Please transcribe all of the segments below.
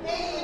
Hey,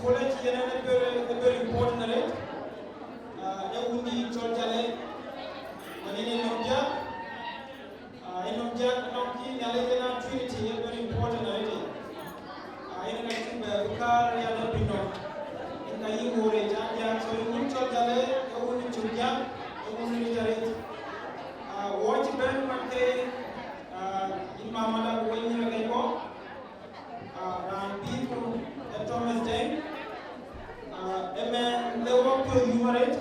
college yana very important rate ya wundi choljale manene nomja enomja nomki yale yana trinity very important rate ina ka timba ukar ya da bino ina yi hore ja so wundi choljale ya wundi chujja ya wundi jare watch ben mate imamada wayni kay ko ran people Thomas Deng, a man they work with humorate,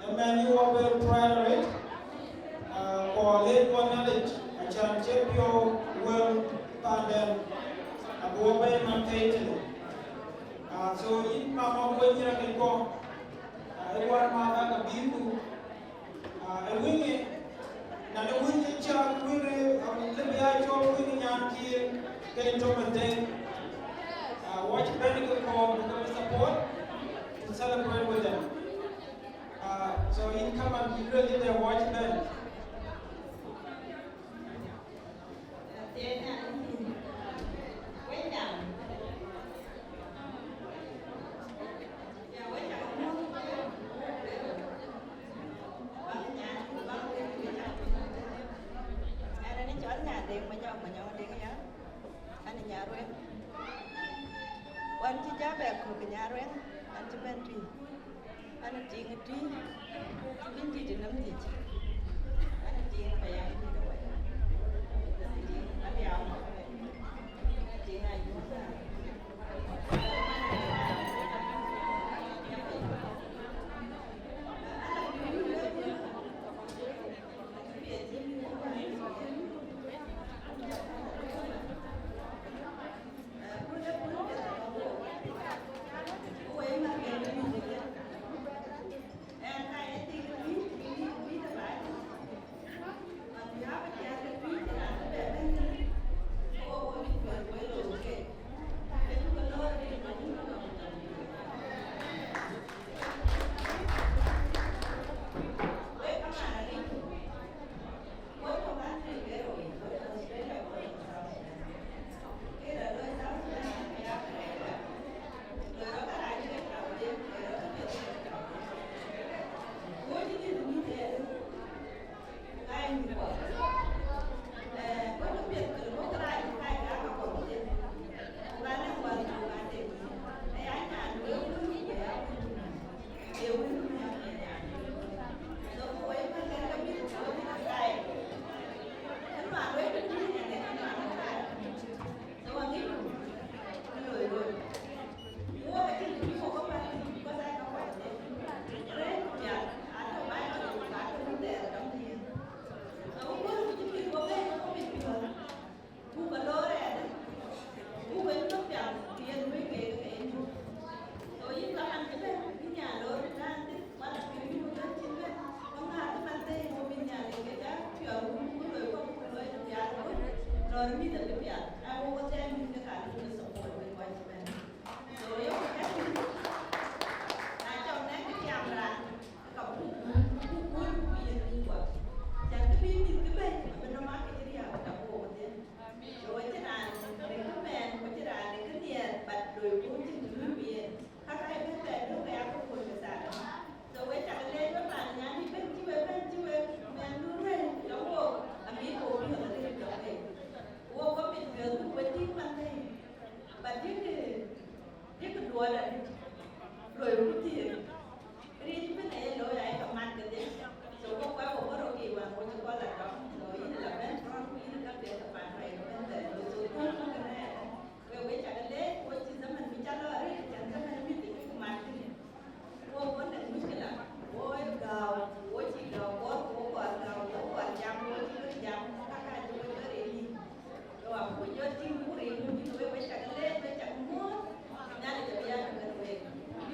a man you work with priorate, or late one knowledge, a chance your well pardon, a boy maintained. So in Mama when you can go, I want Mama a bill, a wing, and a wing child, winning, Libya, your winning Yankee, getting Thomas Deng. Watch medical for the support to celebrate with them. So in come and really they watch them. One to Jabba cook in Yarren, and to Bentry, and a ting a tree, indeed in a minute, and a ting by young people away. And the hour, a ting I use that.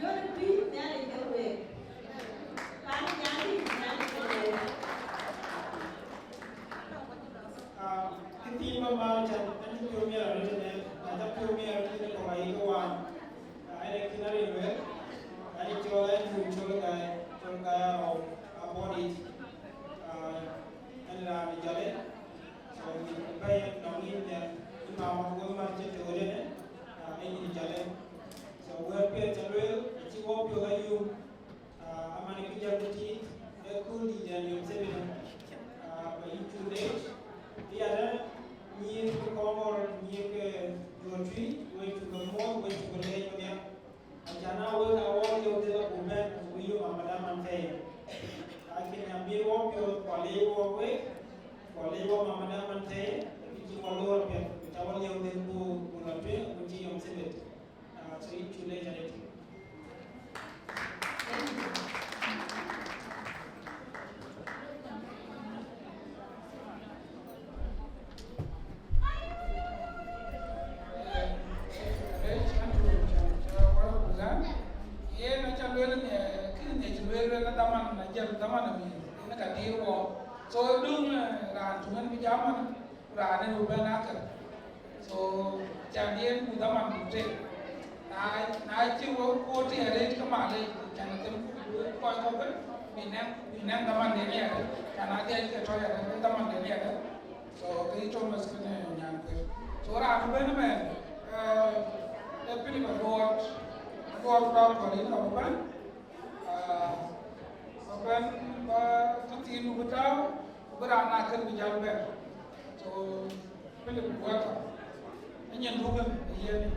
You're jam zaman ami ina ka dirwo so dung ran tungan bi jaman ran ne ubana ka so jadien bu zaman bu te na chi wo ti are ka ma le kan tem ko ko ba binang zaman de ya kana de ka to ya zaman de ya so ke to mas ne nyam ke so ra bu ben men e pili ba do ko ni ka ban ban ba tuti nu betaw berana kan bi jam ben so pili bu wata nyen dugan yen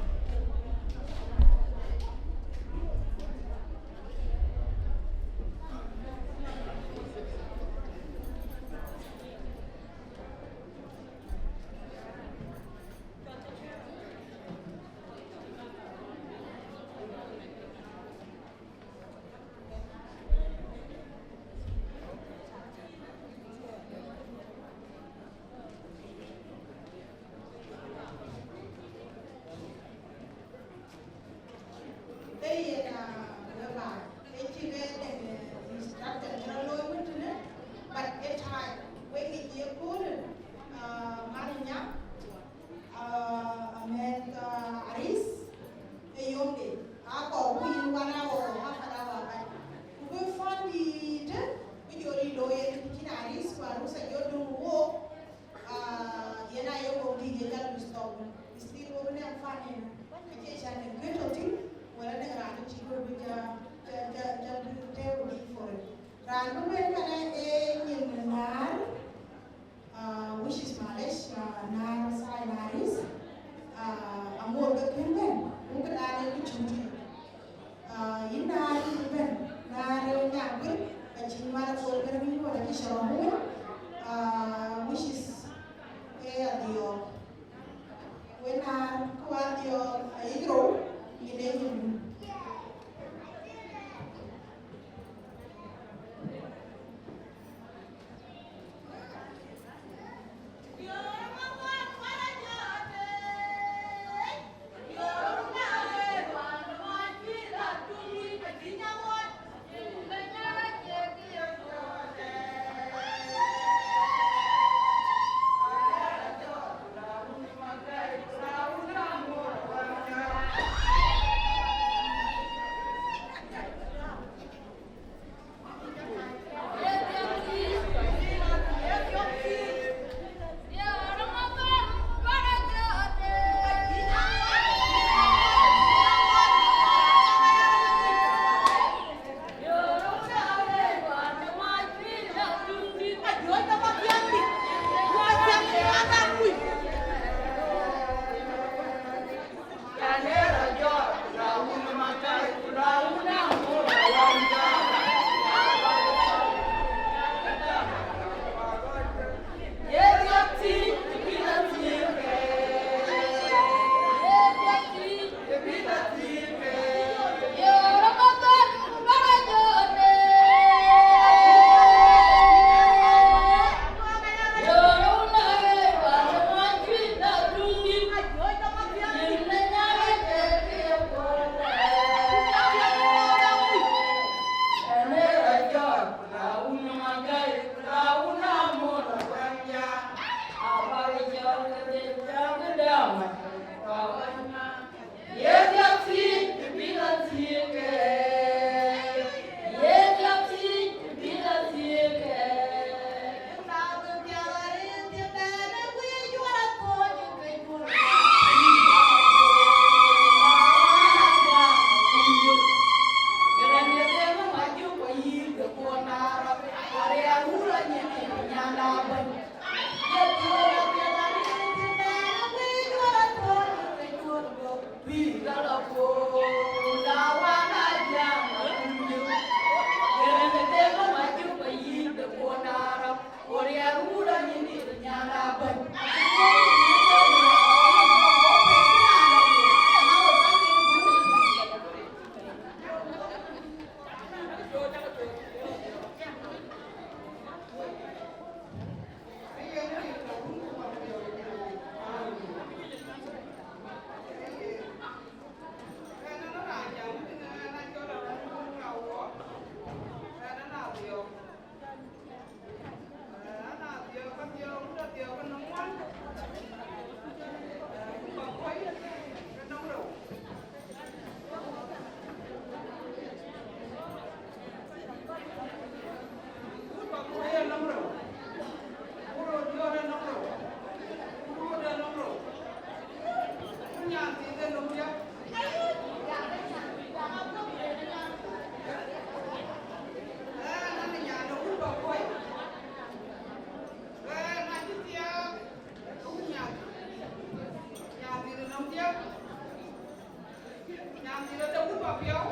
Yang tidak ada pun papiau,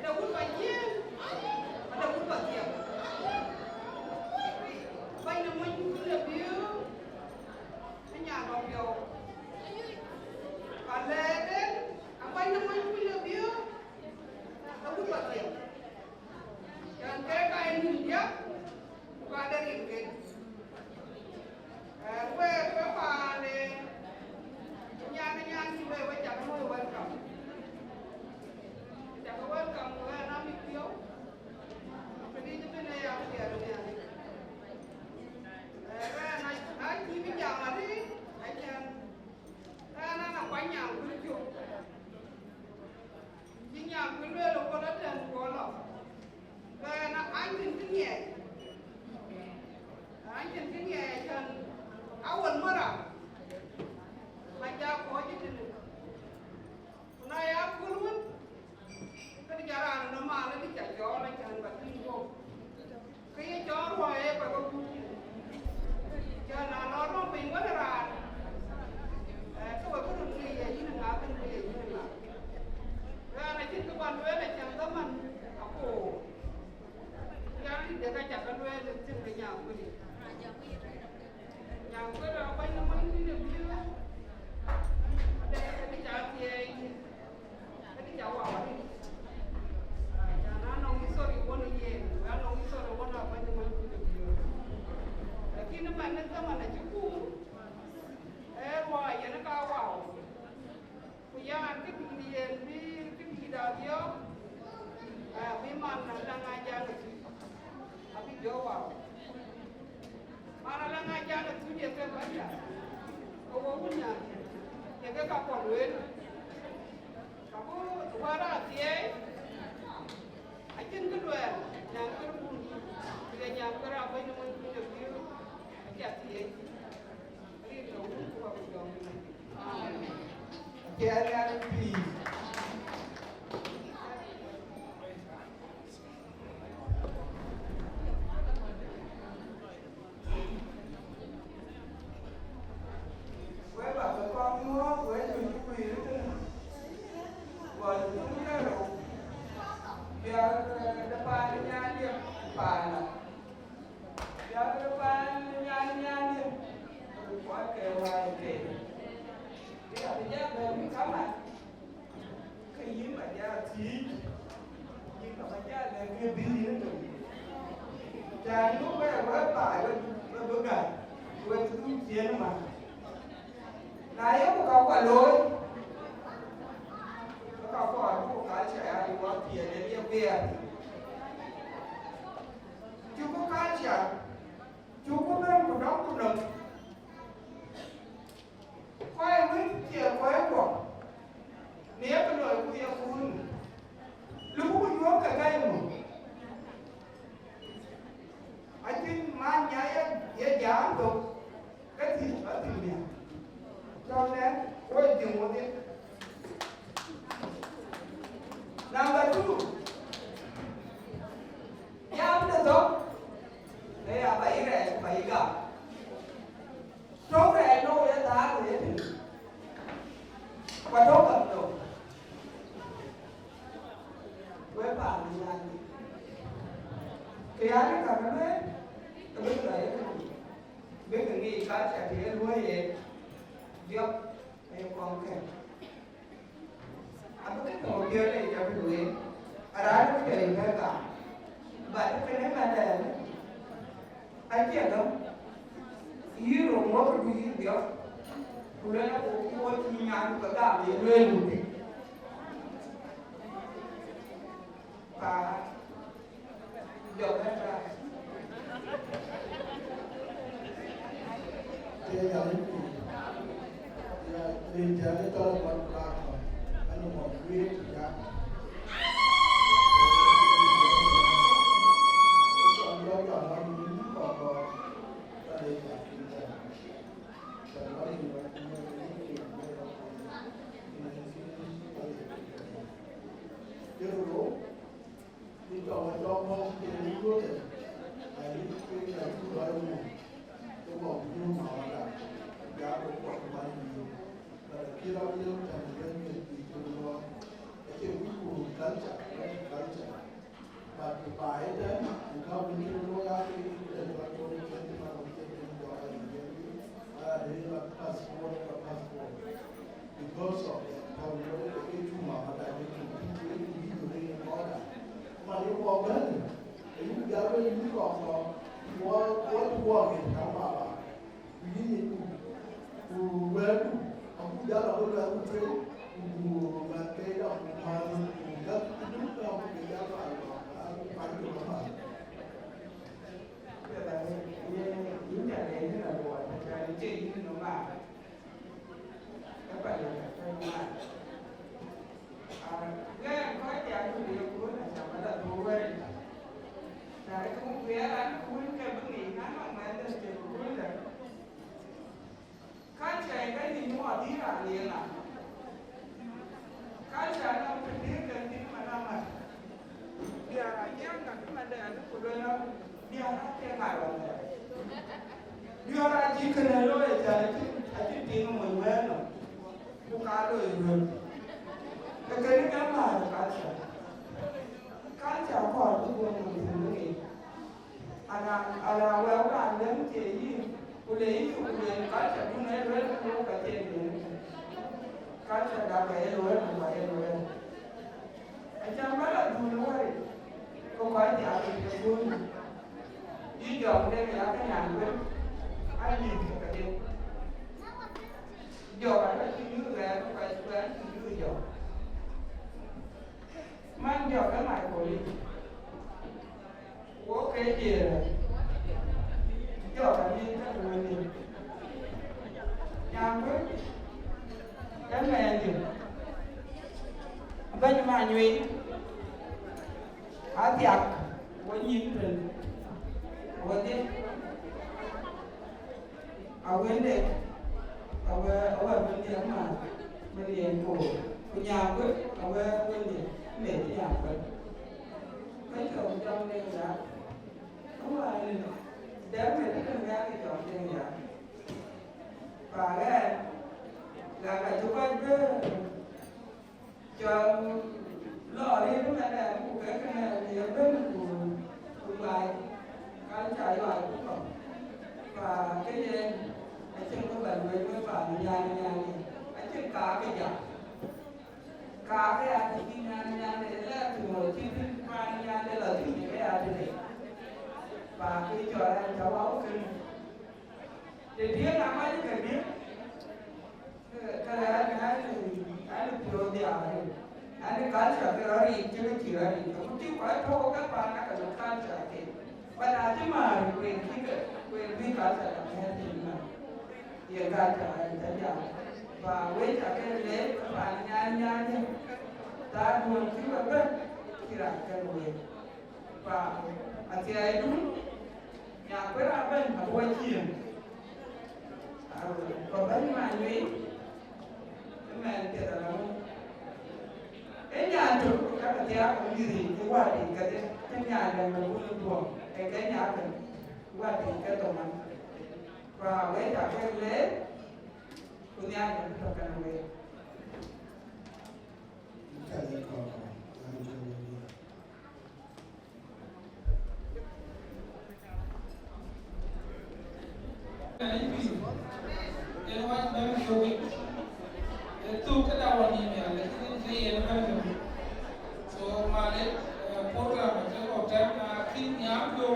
ada pun bagian, ada pun bagian. Baik nama itu lebih, hanya papiau. Kalau apa nama itu lebih, ada pun bagian. Yang mereka ini dia, bukan ada ringkit. Gue pada nyanyi gue jangan mau welcome. Jangan welcome gue nami piau. Pergi je benda yang dia dunia ni. Nak TV jangan ni, ajan. Nak banyak kerja. Jinya kerja lo kalau dan kalau. Nak anjing tinggi. Anjing tinggi ajan. Awal marah, macam kau je dulu. Naya kurun, kerjaan nama lagi jauh lagi jangan bertinggu. Kaya jauh hoye bagai kucing. Jangan orang pengen beran. Kau kurun ni ya ini ngapain ni ya ini ngap. Kerana cinta bandu ni jangan teman aku. Yang dia kacau bandu ni cinta nyam ni. Yang kedua apa yang namanya ini dia ada jati ada jawab ini. Jangan nongis sorry pun ini, jangan nongis sorry pun apa yang namanya ini dia. Lagi mana zaman ada cukup. Wah, yang nak awal. Punya ketinggian di ketinggian dia. Memang nak ngajar lagi. Tapi jawab. Mana lang aja nak tu dia ke banyak. Kau punya, dia ke kapal luar. Kamu suara tiai, ajen kedua, yang kedua, dia yang kedua apa yang mana punya dia, aja tiai. Ini tahu kau apa jawab ni. Kerana please. Jangan lupa berapa, berbagai, bertujuh jenis mana. Nah, yang bukan baloi, bukan apa, bukan saya yang buat dia dia biar. Cukup kaca, cukup orang pedang. Kau yang dia kau yang buat, ni apa lo aku yang pun, lu pun juga kagak yang. Aje manya ya jangan tu, kecil dia. Jangan, kau jemput dia. Number 2, yang betul, ni apa ini? Baik tak? Trong này nó ya ta của vậy thì, và trong cầm đồ, với bạn thì là cái ai cả cái đấy. Biết đấy, biết cái gì cả sẽ thì nuôi gì, giúp em con cái, anh biết cái một điều này cho cái đuổi, ra nó cái gì cả, vậy cái này mà để anh chị không, ý rồi mua cái gì được, rồi nó cũng mua chi nhang cái cả gì lên luôn đi, và được hết ra. Dia yang itu, dia jadi kalau buat pelakon, anu mau duit ya. Contoh kalau ini kalau ada yang kita, kalau ini dia dulu, di contoh mau jadi ikut, jadi kita itu baru. Một nhưng mà là giá của quận bao nhiêu là khi bao nhiêu thành dân nghiệp thì tôi lo còn cái chung mà đại cái chung cái video đây có là mà nếu còn đến thì những giáo viên những còn qua cái thằng mà ini wewe akujala wewe akutwe ngakela mali ngakuduka ukujala alikuwa mama những nhà này rất là buồn, cái chị nó mà các bạn là các bạn cái có chàng của điều của là sao mà là thú vậy, cái công việc anh cũng cái vấn đề ngắn mà mình đã chịu cũng là cái gì nó đi là liền à, cái gì nó phải đi cái gì mà nó mà giờ nhớ là cái mà để nó của nó đi nó cái ngày rồi điều ra chỉ cần là lối chạy chỉ tiếng mình quen rồi, bukan lối rồi, cái này cái mà cái chả còn cái buồn mình gì, ada well kan dan ciri, boleh cái chả cũng này rồi nó cái chuyện gì, cái chả đã về rồi mà về rồi, anh chàng bắt là đủ rồi, không phải chỉ là cái buồn, đi dọn đây là cái nhà quên. Anh nhìn cái gì giờ là cái như là không phải là như giờ mang giờ cái này của cái gì giờ là như cái người gì nhà với cái này gì bên mà nhụy há tiệc với nhìn trình với tiếp ở bên đây ở bên đây mà bên đây của nhà với ở bên đây để nhà với mấy chồng trong đây là không phải để mình cái ra cái chọn đây là và cái là chúng ta cứ cho lo đi lúc này của cái này thì bên của bài cái chạy bài cũng còn và cái gì anh chưa có bệnh với phải nhà anh chưa cả cái gì cả cái anh thì nhà này là từ một chi phí mà nhà đây là từ những cái anh này và cái trò này cháu báo để biết làm ai cái biết cái này anh pro đi à anh cái sao cái rồi chưa chỉ là đi cũng chỉ phải thôi các bạn đã cần can sao thì bạn đã chứ mà quyền vi cả sao là thì mà hiện ra trả thành ra và với cả cái lễ các bạn nhà đi ta buồn khi mà bên khi là cái buồn và thì ấy đúng nhà quê ra bên mà quay chiền còn bên mà nhỉ mà thì là nó cái nhà chủ các bạn thấy cũng như gì cái qua thì cái nhà này mình cũng buồn cái nhà mình qua thì cái tổ mình và với cả cái lễ của nhà mình rất là cần về itu kedawan ini ada ini yang ada so male program itu hotel akhirnya do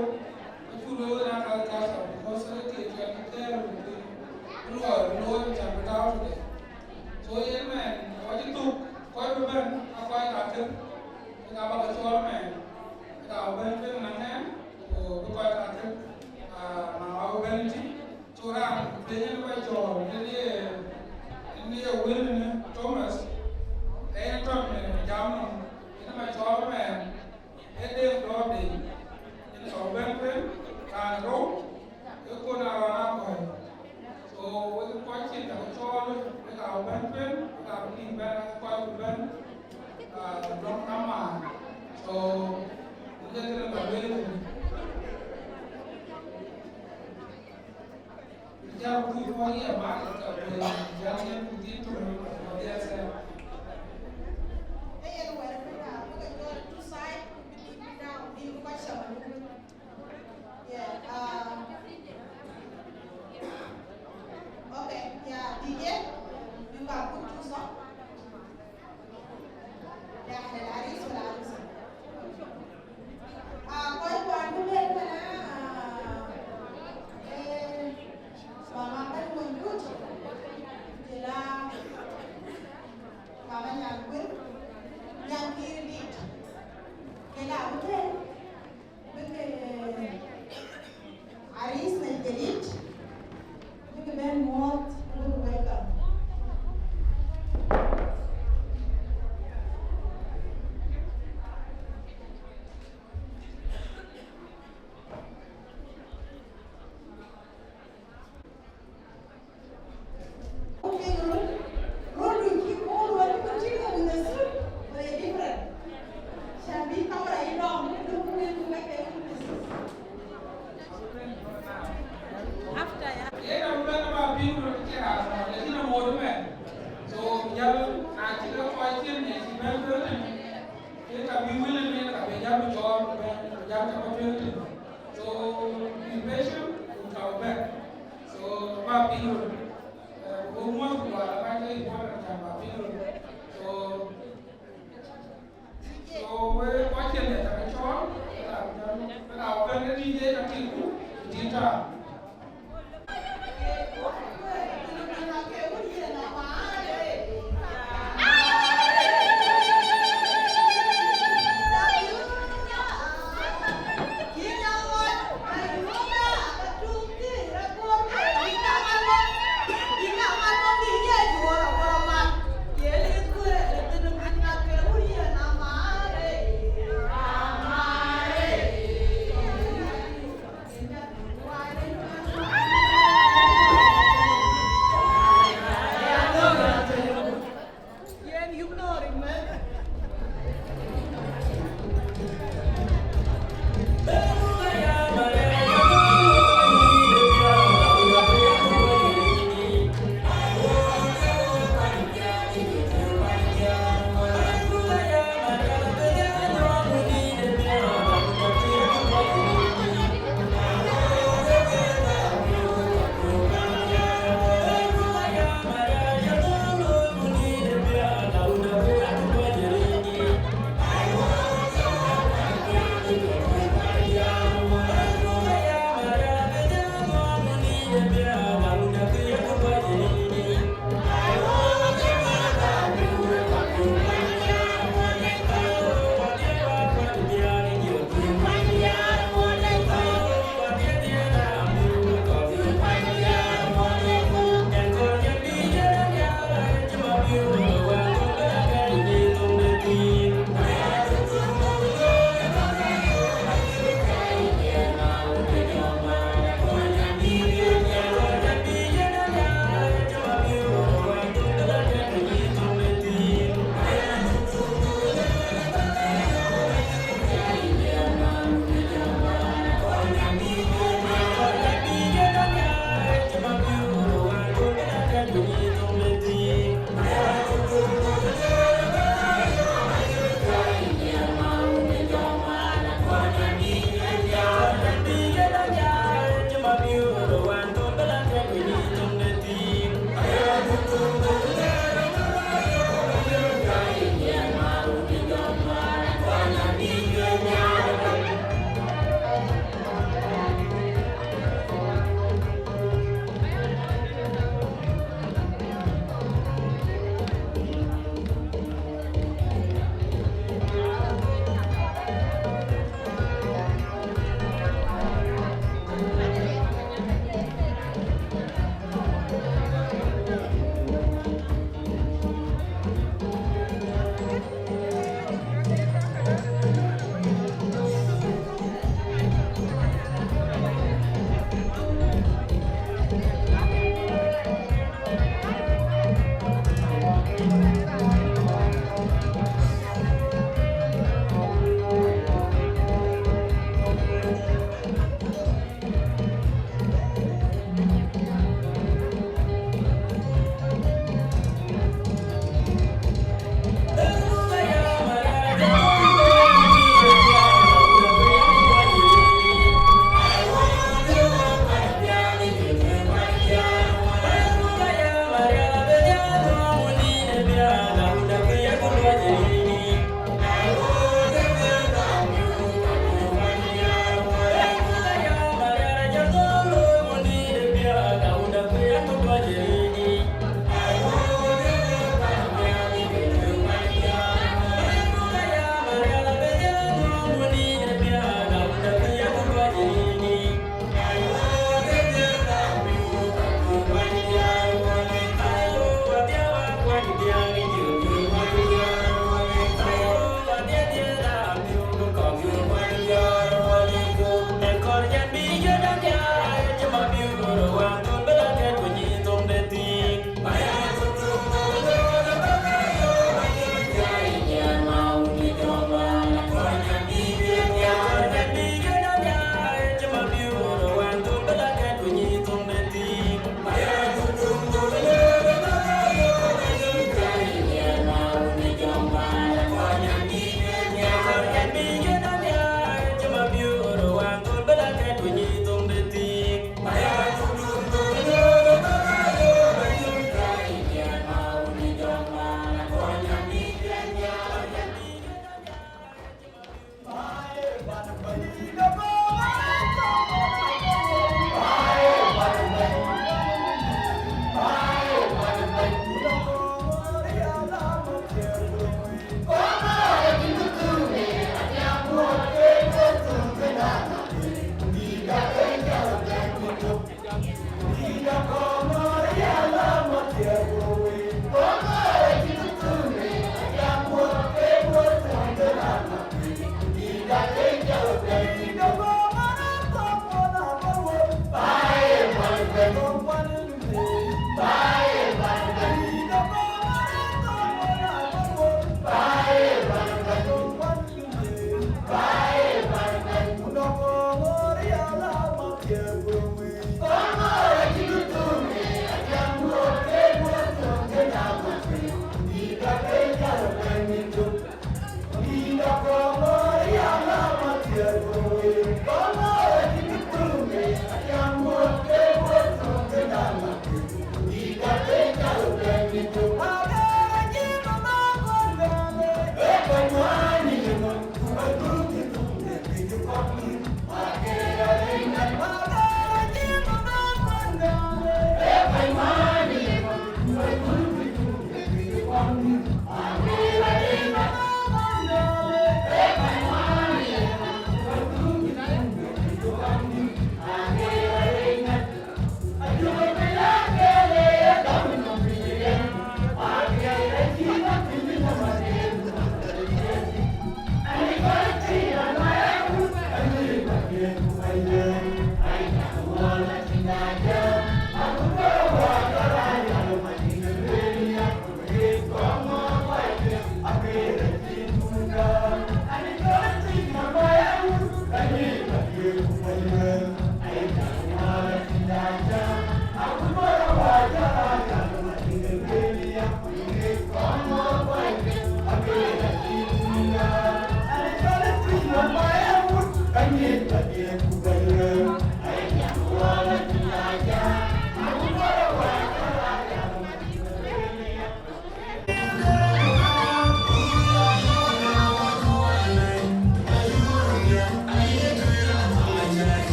itu do nak kalkas because itu kita luar macam tahu deh so ini man waktu itu kau beban apa yang ada kita apa kecuali man kita beban itu mana oh kau ada mau beban itu curang dengan baju jadi ini ya William Thomas cái trong này jam nó mà cho mẹ cái đêm đó thì những số bên bên càng rốt cái cô nào làm rồi so cái quá trình là cho luôn cái nào bên bên là đi bên qua bên trong năm mà so cái này là bên giao khi có nghĩa mà cái giao nhân của tin chúng nó đi xem Okay, yeah, DJ, you can put two songs. nhà quyết nhà kia đi cái nào cũng thế cái Aris này cái đi cái bên một welcome. Hãy subscribe cho kênh Ghiền Mì Gõ để không bỏ lỡ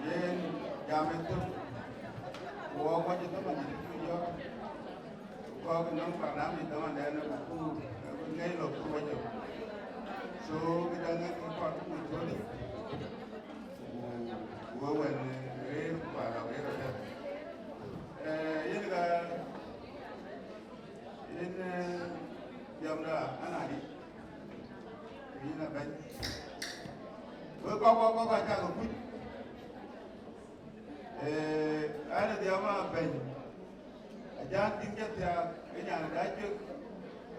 Yen Jamitu, walk what you come and do your walk and don't find the one there, no name of what. So we don't get to part of the when rain while away of them. In Yamda, Anadi, in a bed. We'll go back to the food. I know the Yama Ben. I can't think that they are in a diet.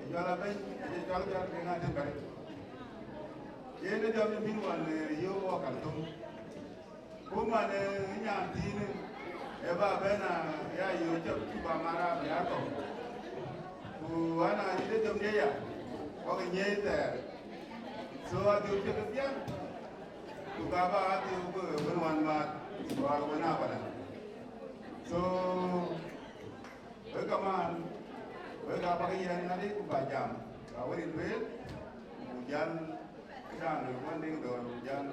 You are a Ben, you are a Ben. You know the meanwhile, you walk alone. Woman, Yantin, Eva Bena, ya you took Bamara, Yato. Who I did them there, walking there. So I do take a young to Baba to one month or 1 hour. So, welcome on. Welcome again, Nadi Bajam. I will in bed. Jan, one thing, Jan.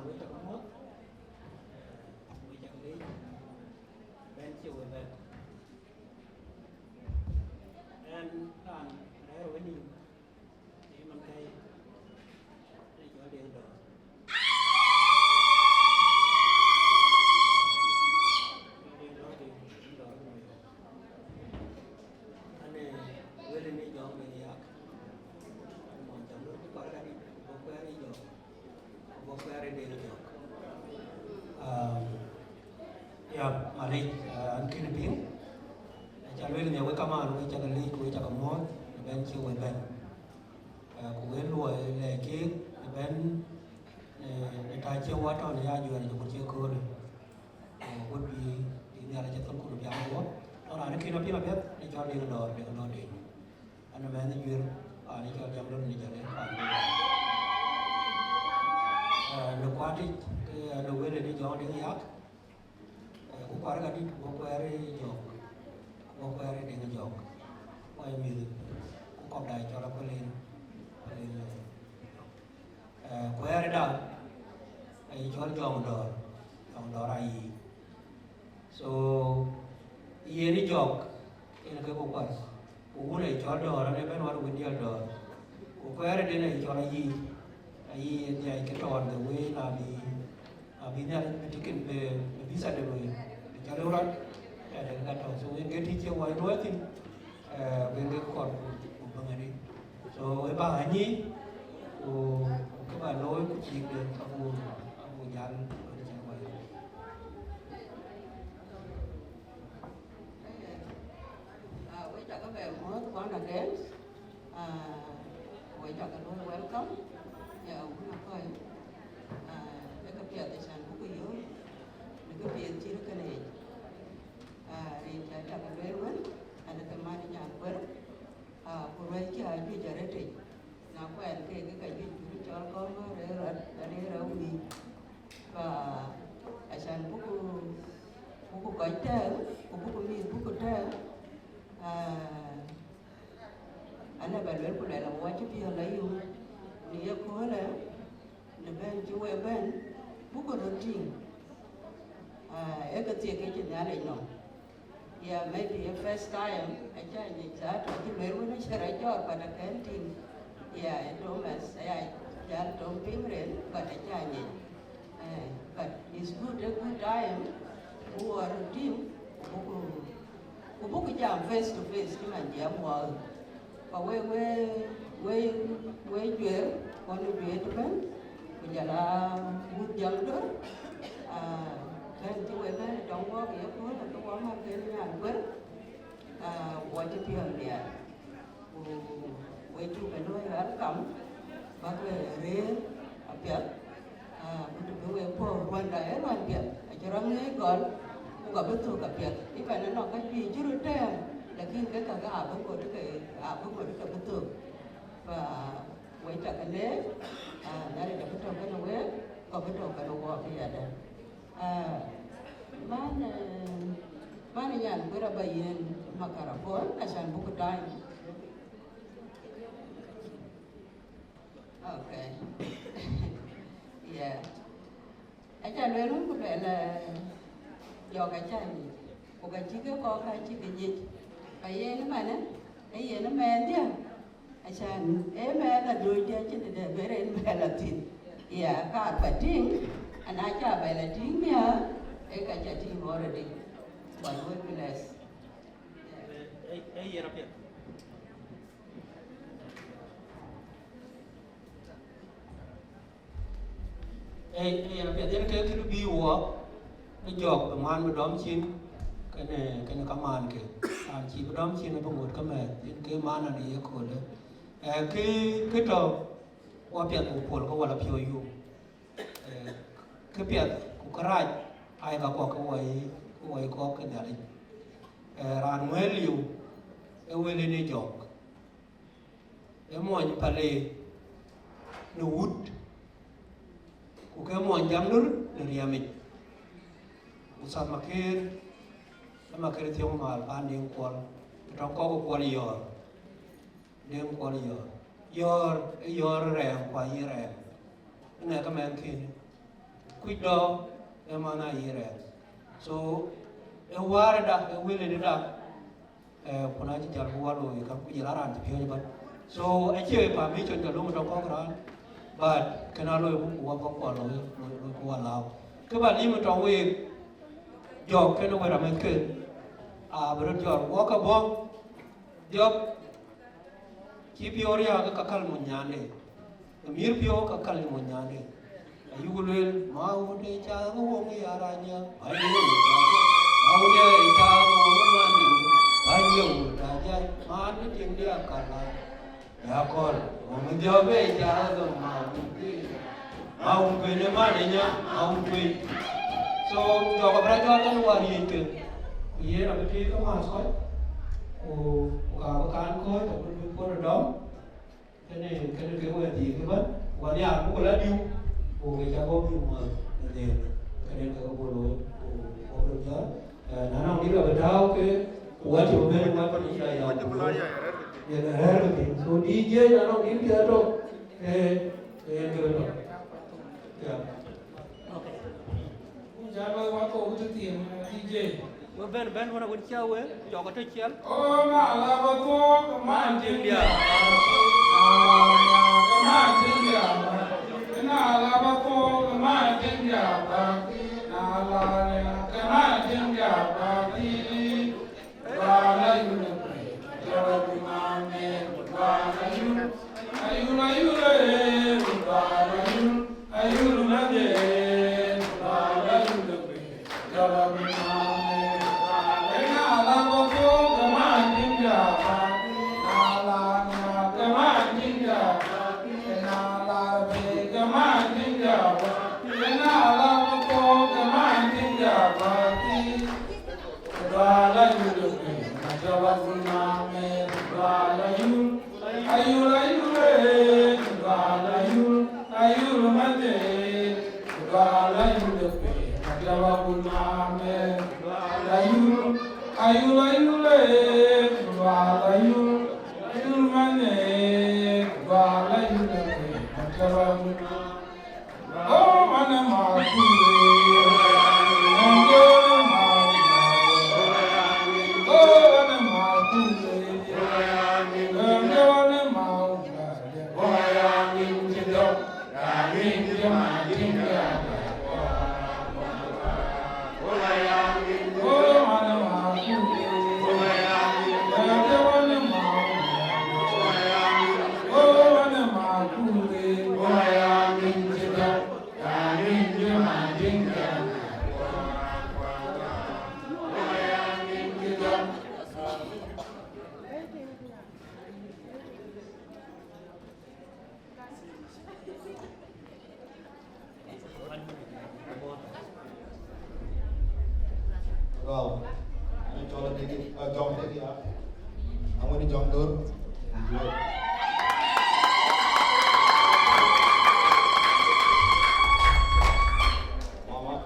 với cho có mốt với chẳng lý bên chiều về bên and đàn đấy rồi đi thì mình cây để cho điện được anh này với lên đi dọn về nhà mình chọn nước có ra đi vô quê đi dọn vô quê đi dọn ya malik anh kia tiếng cho nên nhiều cái cam ăn với cho cái ly với cho cái món bên chiều về bên của bên lùi lệ kia bên để ta chiều quá tròn ra vừa là một chiều cơ này quân vì thì nhà là chất không có được giá quá đó là khi nó biết để cho điện đồ điện anh em nó duyên đi cho trong luôn đi cho đến khoảng được quá đi cái đầu bên này đi cho đến giác cũng qua cái đi cũng qua đi dọc cũng qua đi điện dọc quay miền cũng còn đại cho nó có lên qua đây đâu ai cho dòng đó là gì so ye ni jok ina ke ko par u ne cho do ra ne ben war win dia do u ko ara de ne cho la yi ai ya ke ton de we la bi ne ti ken be visa de we cho do ra de ga to so we ge ti che wai do tin ben ge ko ba ngani so e ba ni u ke ba loi ku chi de abu yan born again. We talk about welcome. Yeah, we are going. Cái cấp giờ tài sản của you, cái cấp giờ chỉ là cái này. Đi chơi chắc là very well. Anh cái mai đi nhà quên. Cô ấy chỉ hay đi chơi đấy. Nào quen cái gì chúng cho con nó để rồi đi. Và tài sản của cái chơi, của mình của chơi. Anh là bạn của đại là quá chút giờ lấy dùng đi có là để bên chú em bên bút có đơn trình cái chuyện cái chuyện này nó yeah maybe a first time I try to start to learn when I share a job but I can't think yeah it almost I just don't think it but I try it but it's good a good time who are a team who book a job face to face nhưng mà giảm hòa và quê chuyện con chuyện đó bên bây giờ là một giờ đó nên chú quê bên trong quá cái phố là cái quán ăn cái nhà quê quay cho tiền nè quê chú bên nuôi ăn cắm và quê riêng ở biển bây giờ phố quan đại quan biển cho nó nghe còn cũng gặp được gặp biển thì phải nó cái gì chứ được đấy lakini kaka ga abin ko duka mutu và wai ta kale na da fito kana waya ko fito kana wa biya da mana yan gura bayin makarafon asan buku time okay yeah acha lero ko là do cái chai ko ga chi ko ka chi cái gì ai nó mà ấy nó men chứ asan em là đôi chứ chứ để về đây mẹ là thịt ya cả phải tiếng anh ai cha phải là tiếng nha ấy cả cha tiếng rồi đi bởi vì bless ấy gì đặc biệt ấy đặc biệt là cái bi của cái giọt của man mà đóm chín cái này cam man kì chỉ có đóm chín nó bằng một cái mẹ cái man là đi có đấy cái trò qua biệt của phổi có gọi là phiêu yu cái biệt của cái rai ai vào qua cái có cái này ran mới liu cái quê lên đi giọt cái mồi như pale nuốt của cái mồi jam nur dari amit usah makin tiong mal pan ding kual trong có kual yor ding kual yor rèm qua yor rèm cái này các men kia quick door emana yire so e warda e wile da kuna ji jar walo e kan kujira ran ti ba so e che pa mi chon jalum to ko ran but kana lo ku wa ko lo ku wa lao ke ba ni mo to we job ke no wa men ke a bro jor wo ka bo job ki pioria ka kal mo nyande mir pio ka kal mo nyande ayugulel mau de cha ngo ngi aranya ayo mau de cha ngo mani ayo raja man ting dia kala ya kol mo dio be cha do mau ke ne mani nya mau ke so jo ka pra jo tan wari ke ye ra be ko ma so o ka kan ko to ko do cái cái gì cái vấn quản lý cũng là điều của cái cha bố nhưng mà để cái đến cái bộ đội của được nhớ nó không đi là bên đâu cái của chủ bên ngoài bên này là để là hết rồi số đi chơi nó không đi chơi đâu cái đó já vai lá com o time DJ bên bên mana bên chơi ấy cho cái chơi oh mà là vào cô mà tìm dia Well, I'm going to take it. John, take it up. I'm going to jump door. Mama,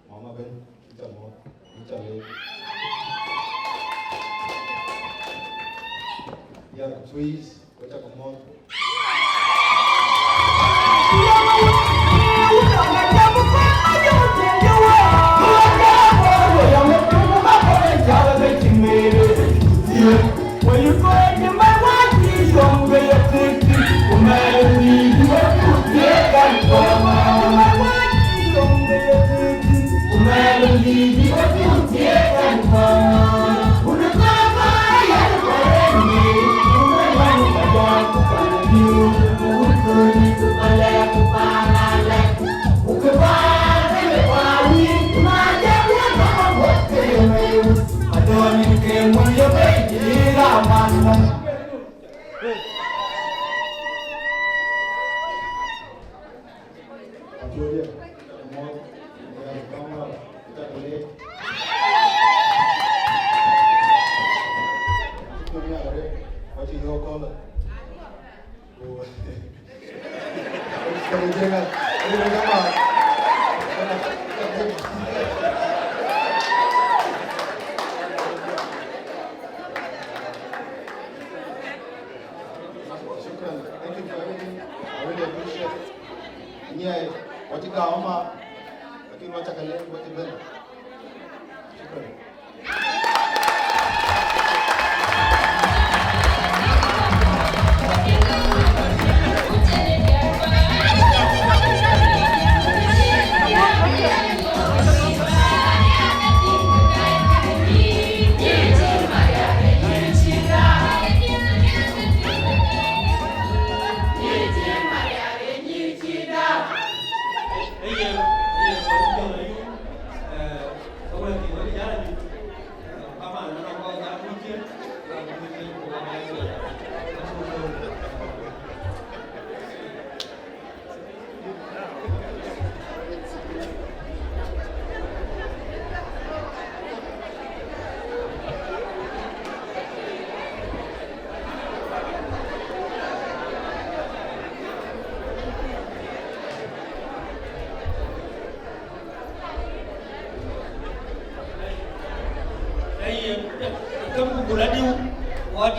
Mama, Ben, kita mau, kita le. Ya, trees, kita mau. When you find in my wife, you don't be a thick, man, you don't get that for my wife, you don't be a thick, man, you don't get that for my Nye, what you got, ma? Lakini wacha kale, what you been?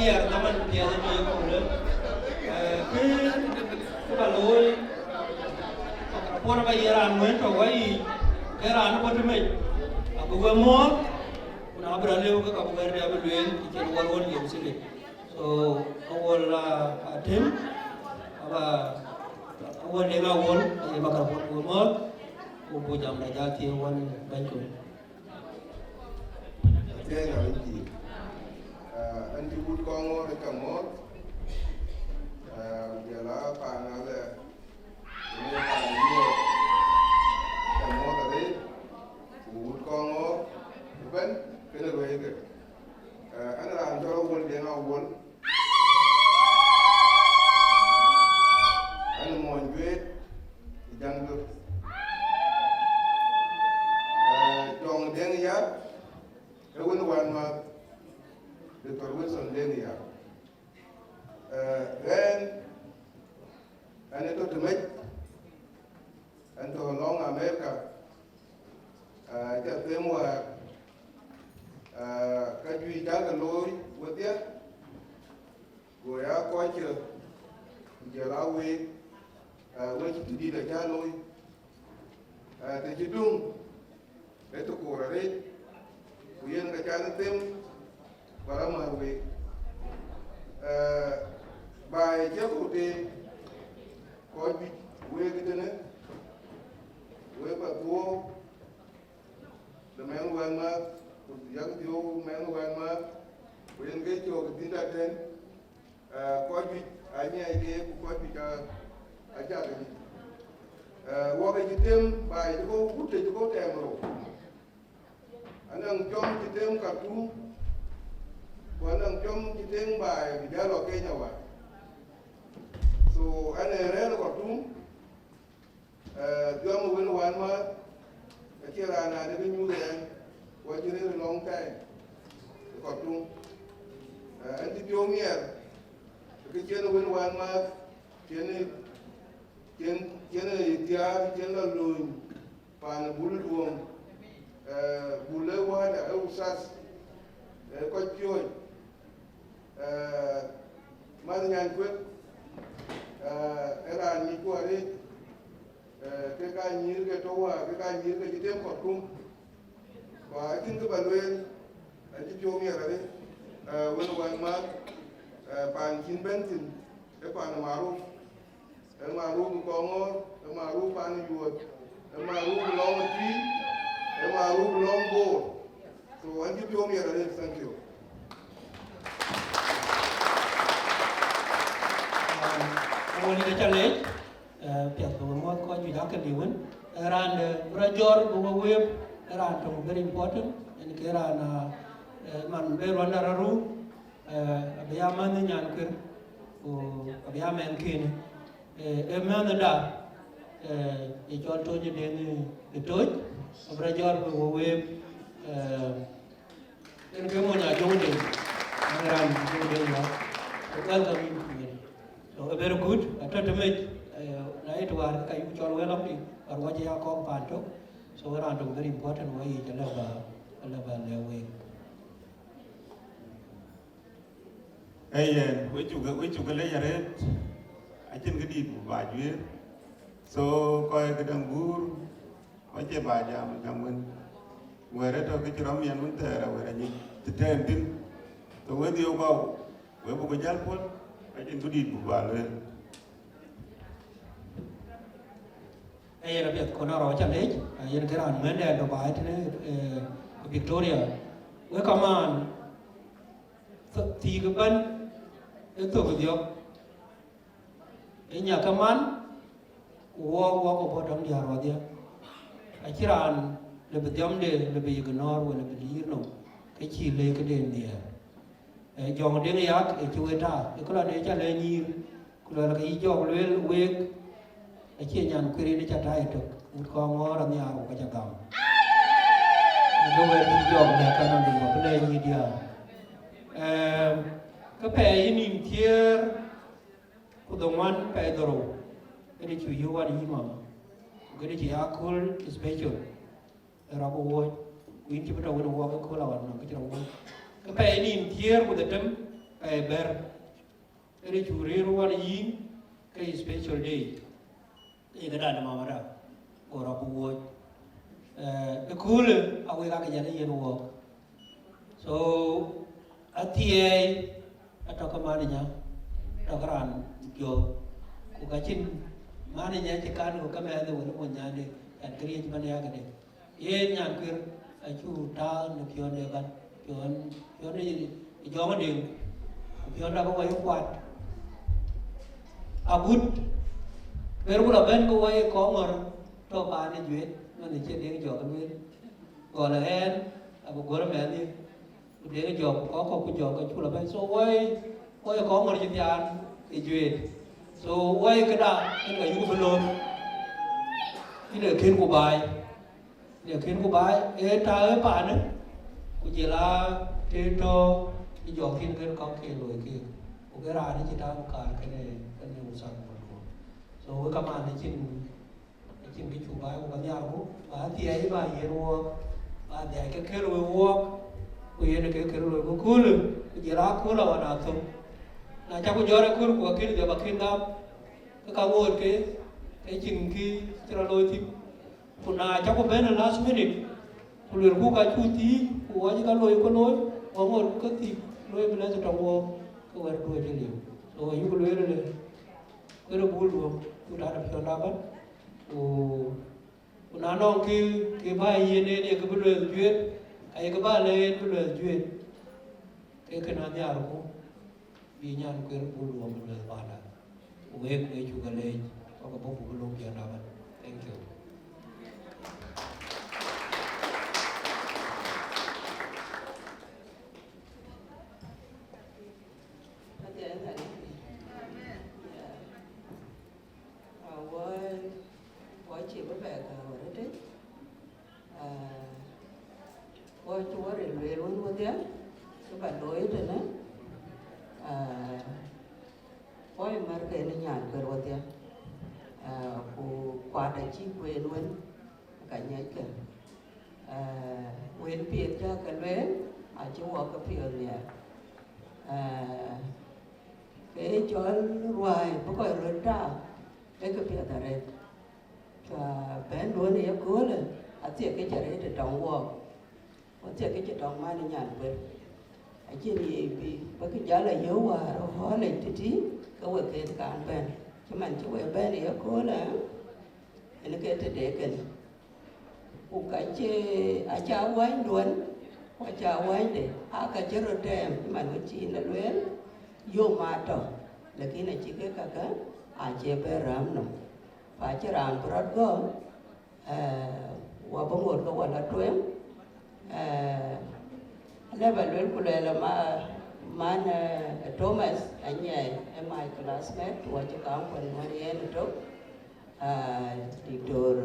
Dia zaman dia ni aku le, kalau pun apa Iran main tu, Iran apa tu main, aku gua mau, nak beralih ke aku berada di luar, kita luar yang sini. So awal tim, apa awal dia awal, dia bakal buat gua mau, aku jam dah jadi awal banyak. Anti wood Congo de Camot, Yala Panale, Camot, wood Congo, Ben, Penaway, and I'm told they are one. And Monjuet, the jungle. Dong Denia, I wouldn't want my. Dr. Wilson Denia. Then, and it to make and to long America. Just them were Kaju Jagaloi with you. Go out quite a Jalawi, which to be the Jaloi. The Jidum, they took over it. We in the Janatim. Baramwe by Jacote, Kobi, Wigitene, Weber, the man who went mark, the young man who went mark, we engage your dinner then, Kobi, I mean, idea, Kobi, a jacket. What I did them by the go to go to and then John to them cartoon. Wanang jom kiteng by Bidalo Kenya wa. So ane relo kotum, jom win one month. Akira na de new then, what you need a long time. Kotum, anti pioneer. Kitchen win 1 month. Ken itia ken loon pan buluum, bulewa da usas. Kochoi. Manyan quick, era ni kuari, keka nyir ke toa, keka nyir ke jitem kotum. Wah, ikin ke baluen, aji jomi arade, wenu wangma, pan kin bentin, pan maru kongor, maru pan yuot, maru long tree, maru long board. So aji jomi arade, thank you. Awal ini challenge, pihak pemerintah kau juga akan diwan. Ran rajor bawa web, ran tu very important. Ini kira na man berwana raru, abia mana nyanker, abia menkin. Mana dah, ijual tu je dengan itu, rajor bawa web. Ini kemana jauh ni, ran jauh ni lah. Welcome. So very good. After the match, night war kai chol welcome ni arwa je akong panto. So around very important way to leva lewe. We juga le yare. Achen gedi ba juer. So coi cái đường bur có chế bà jam jam win where to cái chrom yan win tera where ni ten tin to we dio go we bu jal pol I tin tudi bu ba le ai là việc con nó rõ chân đấy yên cái đàn mấy đèn đồ bài thế này Victoria với công an thì cái bên cái tổ cái việc cái nhà công an wo có bộ trong nhà rồi đấy chỉ là lebih diam deh lebih ignore atau lebih liru cái chi lê cái đền này dòng đền yak cái chuối ta cái con này cha lê nhir cái là cái dòng lê wek cái chi nhàn query để cha thay được một con ngõ làm nhà của cái cha gam cái wek dòng này cái nó đi vào cái lê nhir dia cái phe ini tier kudoman phe doro cái chu yuwa ni mama cái chi akul special rabu woi kuin ci betaw wona ko ko lawan no ci rabu ka pay ni tier ko dem ay ber ere ci reeru wala yi kay special day e ga dana mama da ko rabu woi e cool awi ga ga yen wo so atie ataka mani nya takaran jo ko ga chin mani nya ci kan ko kame ade wona mo nyande kan kriye man ya ga de ye nyan kwir a chu ta no pion de kan pion ni jo ma ding pion da ko wa kwat abut beru la ben ko wa ko ngor to pa ni juet nó ni che de jo kan wi ko la en abu gor me ni de jo ko jo ka chu la ben so wa ko ngor ji tian i juet so wa ka da en ga yu belum ni le ken ko bai để khiến cô bái ta ơi bạn ấy cô chỉ là trên cho cái giỏ thiên cái con kia rồi kia cô cái ra đấy chỉ ta một cái này một sản phẩm rồi các bạn ấy trên cái chủ bái của các nhà cô bà thì ấy bà hiền mua bà để cái rồi mua cô hiền cái rồi cô cool cô chỉ là cool là nào thôi là chắc cô gió đấy cool của kia để bà khiên đam cái cao ngồi cái chừng kia cho nó lôi tim kuna chắc có bên là last minute luyện khu cái chu tí của những cái lối có lối có một cái thì lối bên đây trong vô cái vật đuôi trên liều rồi những cái lối này cái nó bùn luôn chúng ta đã làm bắt kuna nó cái bài gì này cái bên luyện duyệt cái bài này bên luyện duyệt cái nào nhà rồi vì nhà cái bùn luôn bên luyện bài là về cái chủ cái này có cái bông bùn luôn kia nào bắt thank you. chi quên luôn cả nhà kia quên tiền cho cái vé ở chỗ ở cái phiền này cái chỗ ngoài có coi rồi ra cái phiền tại đây và bé luôn này cố lên ở tiệm cái chợ đấy để trồng hoa ở tiệm cái chợ trồng mai đi nhàn về ở trên gì vì với cái giá là yếu quá rồi hóa lên tí cái việc cái cản bên cho mình chỗ về bên này cố là nó cái để cái u cái chế à cha quay luôn à cha quay để à cái chế rồi đem mà nó chỉ là luyện vô mà trồng là cái này chỉ cái à chế bé ram nó phải chế ram bớt go và bông ngột cái quả là truen level luyện của là mà Thomas anh nhảy em my classmate của cho con phần mà đi ăn trước đi tour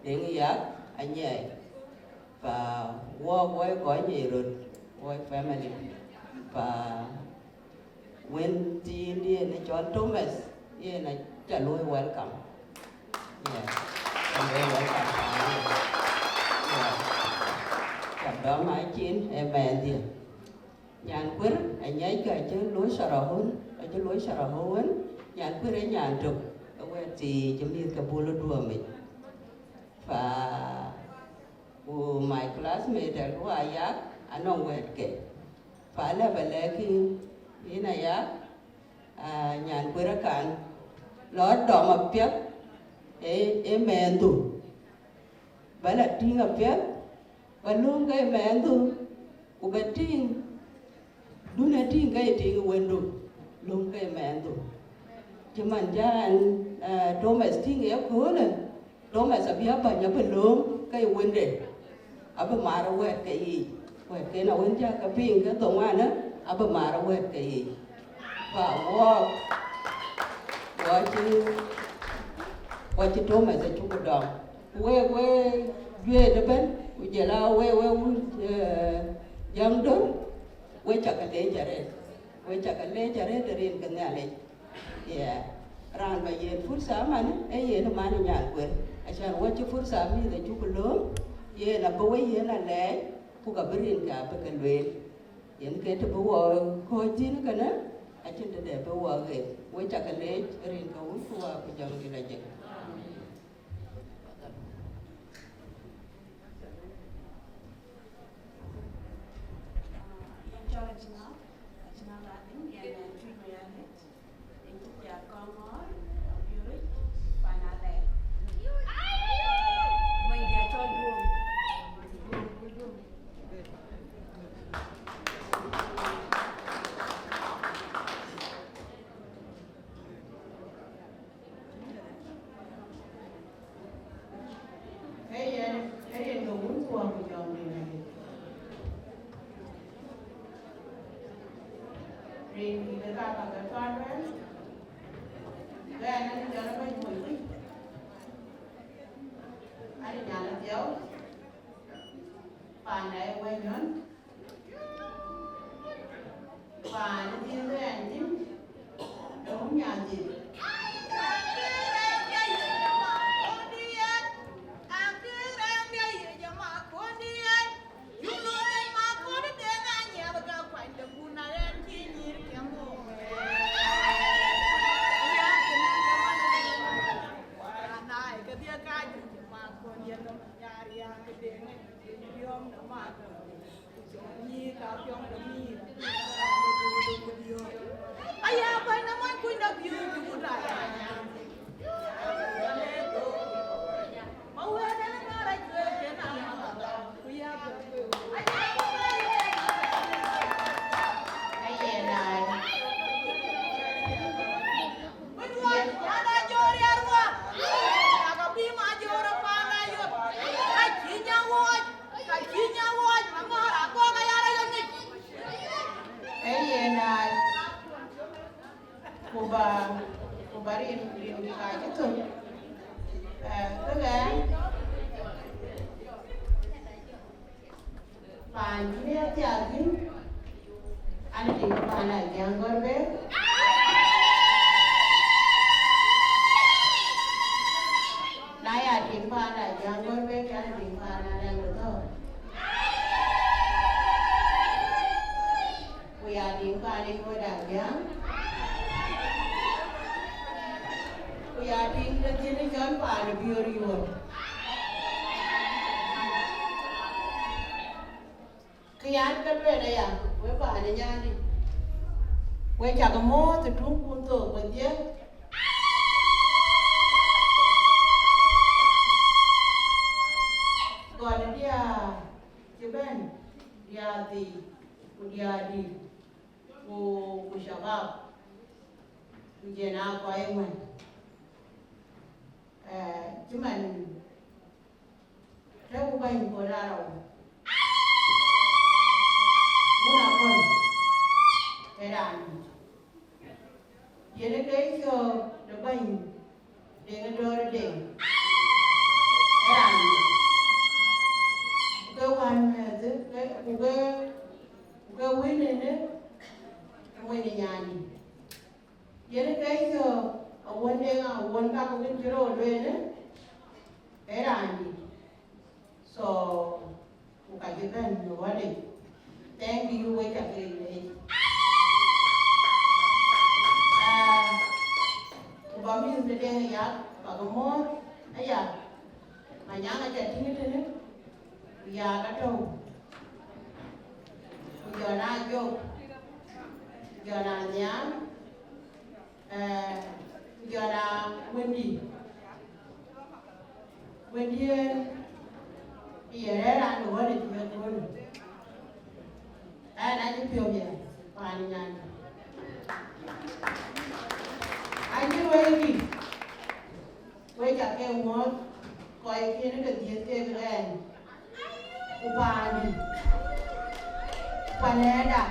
đến giác anh nhảy và quay có gì rồi quay family và when đi nó cho Thomas ये ना चलो welcome welcome gặp đó mãi chín em bè thì nhàn quyết anh nhảy cái chứ lối sờ hơn cái chứ lối sờ hơn nhàn quyết đấy nhàn trực thì chấm biết cái bolo đua mình và my classmate của ayah anh ông quẹt kệ phải là về lẽ khi thế này á nhàn quê ra cạn lót đỏ mà biết em mẹ tu vậy là trinh ở biết và luôn cái mẹ tu của bé trinh đúng là trinh cái trinh quên rồi luôn cái mẹ tu chứ mình cha đôi mẹ trinh éo khứa này đôi mẹ sẽ biết bà nhớ bên luôn cái quên đấy ở bên mà đâu quên cái gì quên cái nào quên cha cái pin cái tổng ăn đó ở bên mà đâu quên cái gì và qua chứ đôi mẹ sẽ chụp một đòn quê duyên đó bên giờ là quê dân đó quê chắc cái lễ chả đấy để riêng cái nhà này ran và yên phút sáng mà ấy yên là mà nhàn quên anh chàng quê chứ phút sáng như là chụp một lớn yên là bố ấy yên là lẽ phụ cả bên riêng cả bên cái luyện yên cái thứ bố coi chi nó cái nữa anh chân để bố cái quê chắc cái lễ riêng cái uống phụ cái dòng gì là gì Thank you, wake up, ba mươi de deng ya ba ko mo aya ma nyanga ja tingi tene ya ka to yo na yo yo na nyam yo na wendi yere ra no wale ti me ko na ji pio ye pa ni nyan ai ni we ka ke mo ko ai ke ne ke die te ren upani upaneda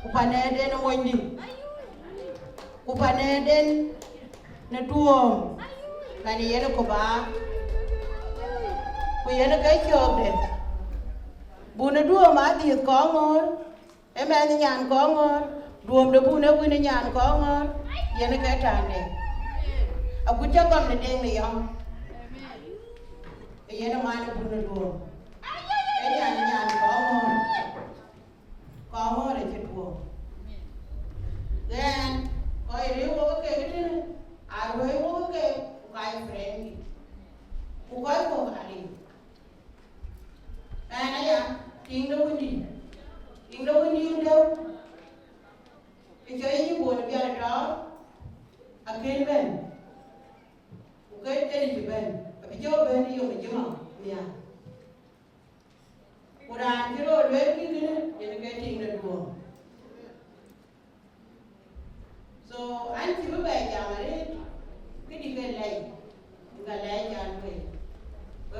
upanede no mondi upaneden na tuom kani yene ko ba ku yene cái chộp de bu na duo ma di ko ngor em en nyan ko ngor duom de bu na bu na nyan ko ngor yene cái tane a ku cha kon ne deng ne yam yene ma na bu na duo e nyan ko ngor e che duo then ko ire wo ke ke a wo wo ke kai friend ku kai ko ali ana ya ting do ni do e jo yi bo de ya da a ken ben ku kai te ni ben a bi jo ben yo me jima ya ku da ni ro le ki ni ne ke ting do so an ti ba ya mare ki di ke lai ga lai jan we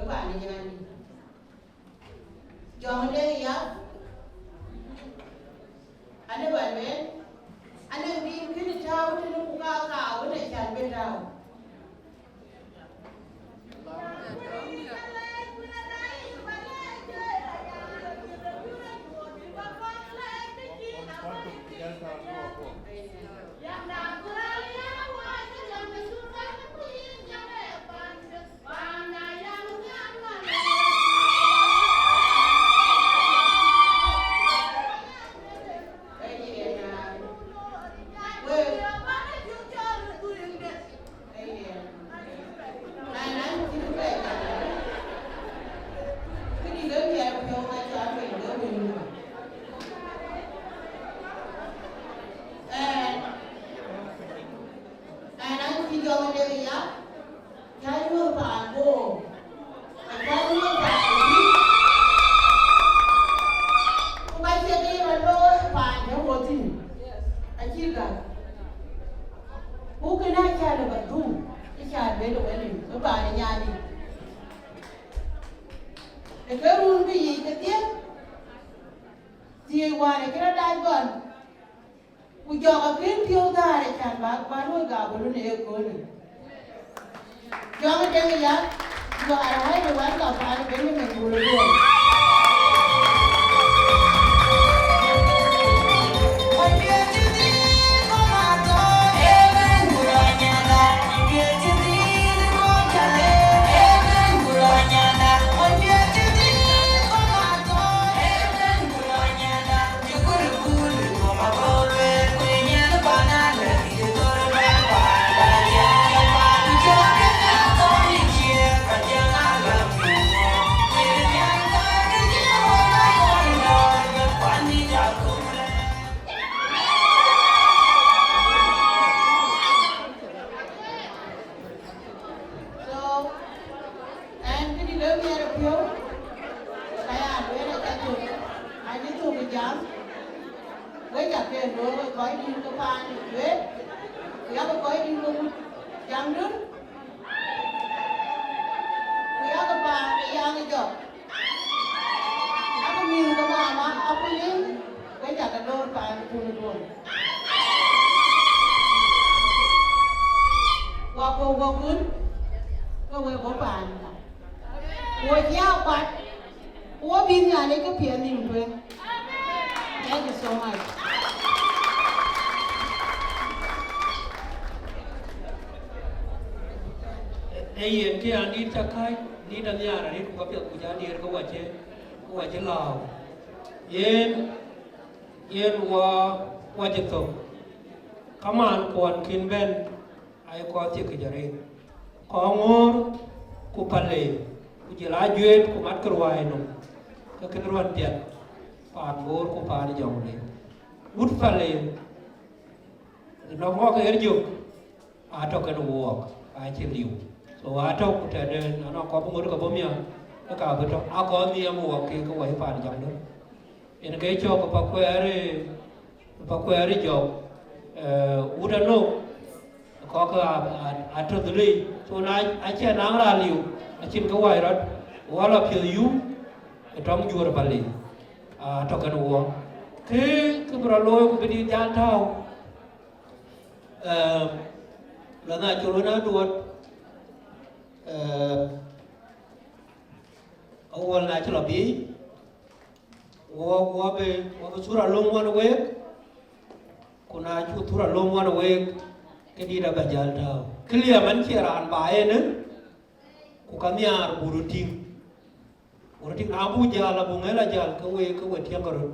ba ni jan ni John Day ya ane ba me ane bi kini tawo tini ku ka wona chan be tawo Thank you so much. yen ke andi takai ni dan yara ni ko pya ku jadi ko waje law yen wa waje to kaman kon kin ben ai có tiếc cái gì có ngor ku palle ku jela juet ku mat kerwai no ka kerwan tiat pan ngor ku pan jong le but palle no mo ka erjo ato ka no walk a che liu so ato ku ta de no ko ngor ka bomia ka beto a ko ni mo walk ke ko wai pan jong do en ke cho ko pa kwere jo uda no có cái trâu dươi cho nên anh chị nàng ra liu anh chị có vài rồi wala phiêu yu trong chùa Bali trong cái nuo cái bữa lôi của bên gian thao là ngày chùa nó đuổi awal na chula bi wa be sura long wan we kuna chu sura long wan we cái đi ra bây giờ đâu cái liềm anh chia ra anh bài nữa của các nhà buru ting abu giờ là bung ấy là giờ cái quê thiêng rồi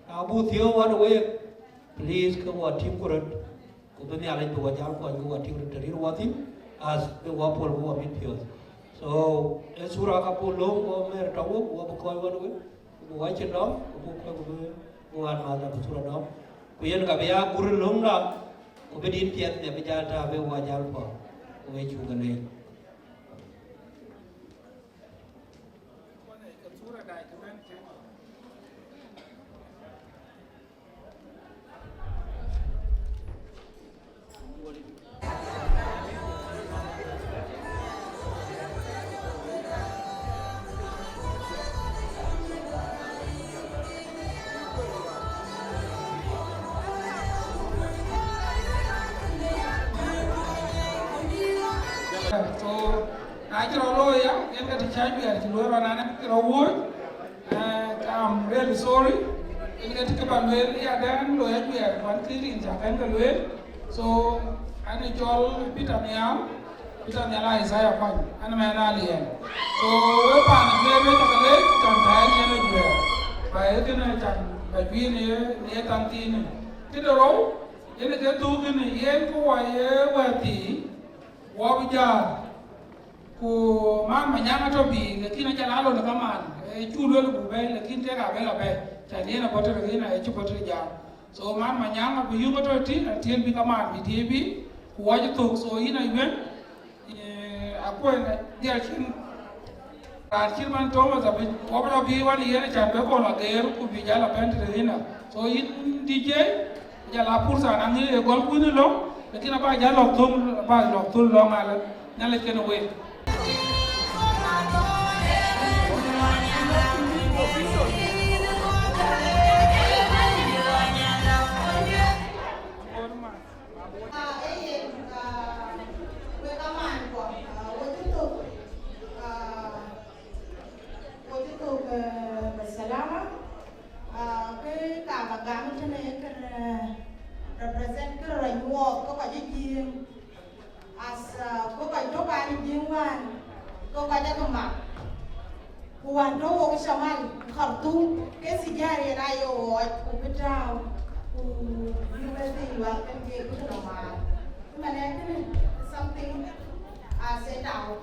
abu thiếu one way please cái quê thiêng rồi của bên nhà lên bùa giờ của anh quê thiêng rồi từ đó thì as cái quê paul quê biết thiếu so cái sura cái paul long quê mer trâu quê bukoi one way quê trên đó quê ăn mà là sura đó quê cái bây giờ buru long đó Obedient tiat ne bejata be wajal po we chugane so I can lawyer in the charge to lawyer and I'm really sorry in the Ticapan yeah then lawyer we are one clearly in Japan so I need all Peter Niam Isaiah Pan and man alien so we pan maybe to the lake sometime anywhere by by being near Tantin to the road in the two in the end for where wabija ku mama nyanga to bi lakini jala lo na man chulo lo bube lakini tera bela be tani na potere ina e potere ja so mama nyanga bu yungo to ti tien bi kama bi debi ku waji to so ina iben apo na dia chin archir man to ma zabi wabra bi wani yene cha be ko la ger ku bi jala pentre ina so in dj jala pursa na ngi gol ku ni lo lakini ba ja lok tul lo mala nyale ken we represent cái rồi mua có phải gì as có phải chỗ bạn đi ngoan có phải cho mà quan đó cái sao mà khẩn tu cái gì ra thì đây rồi cũng biết sao cũng như vậy thì là cái gì cũng được mà này cái something set out.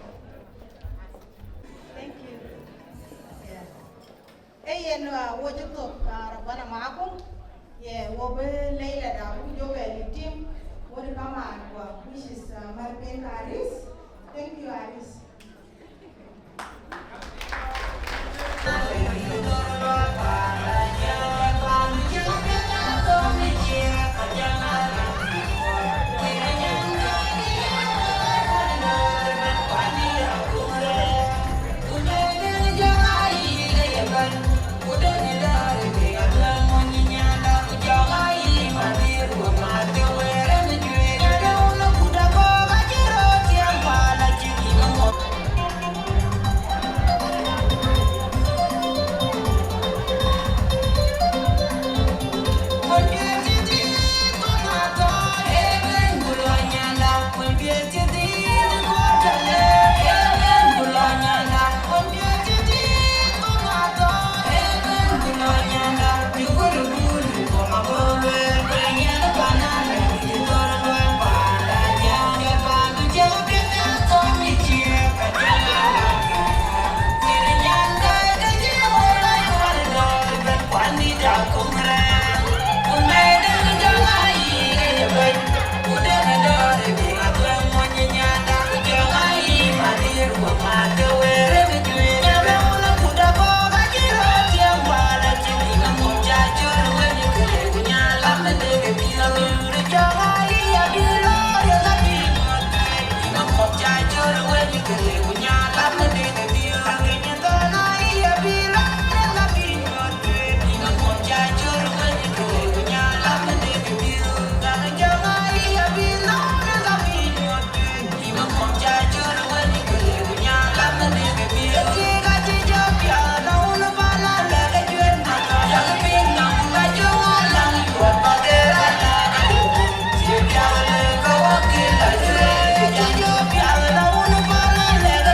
Thank you. Ayen wo jito rabana mako ye wo be leila da ku jo be team wo de kama kwa which is Marpen Aris. Thank you Aris. Jangan Hãy subscribe cho kênh Ghiền Mì Gõ để không bỏ lỡ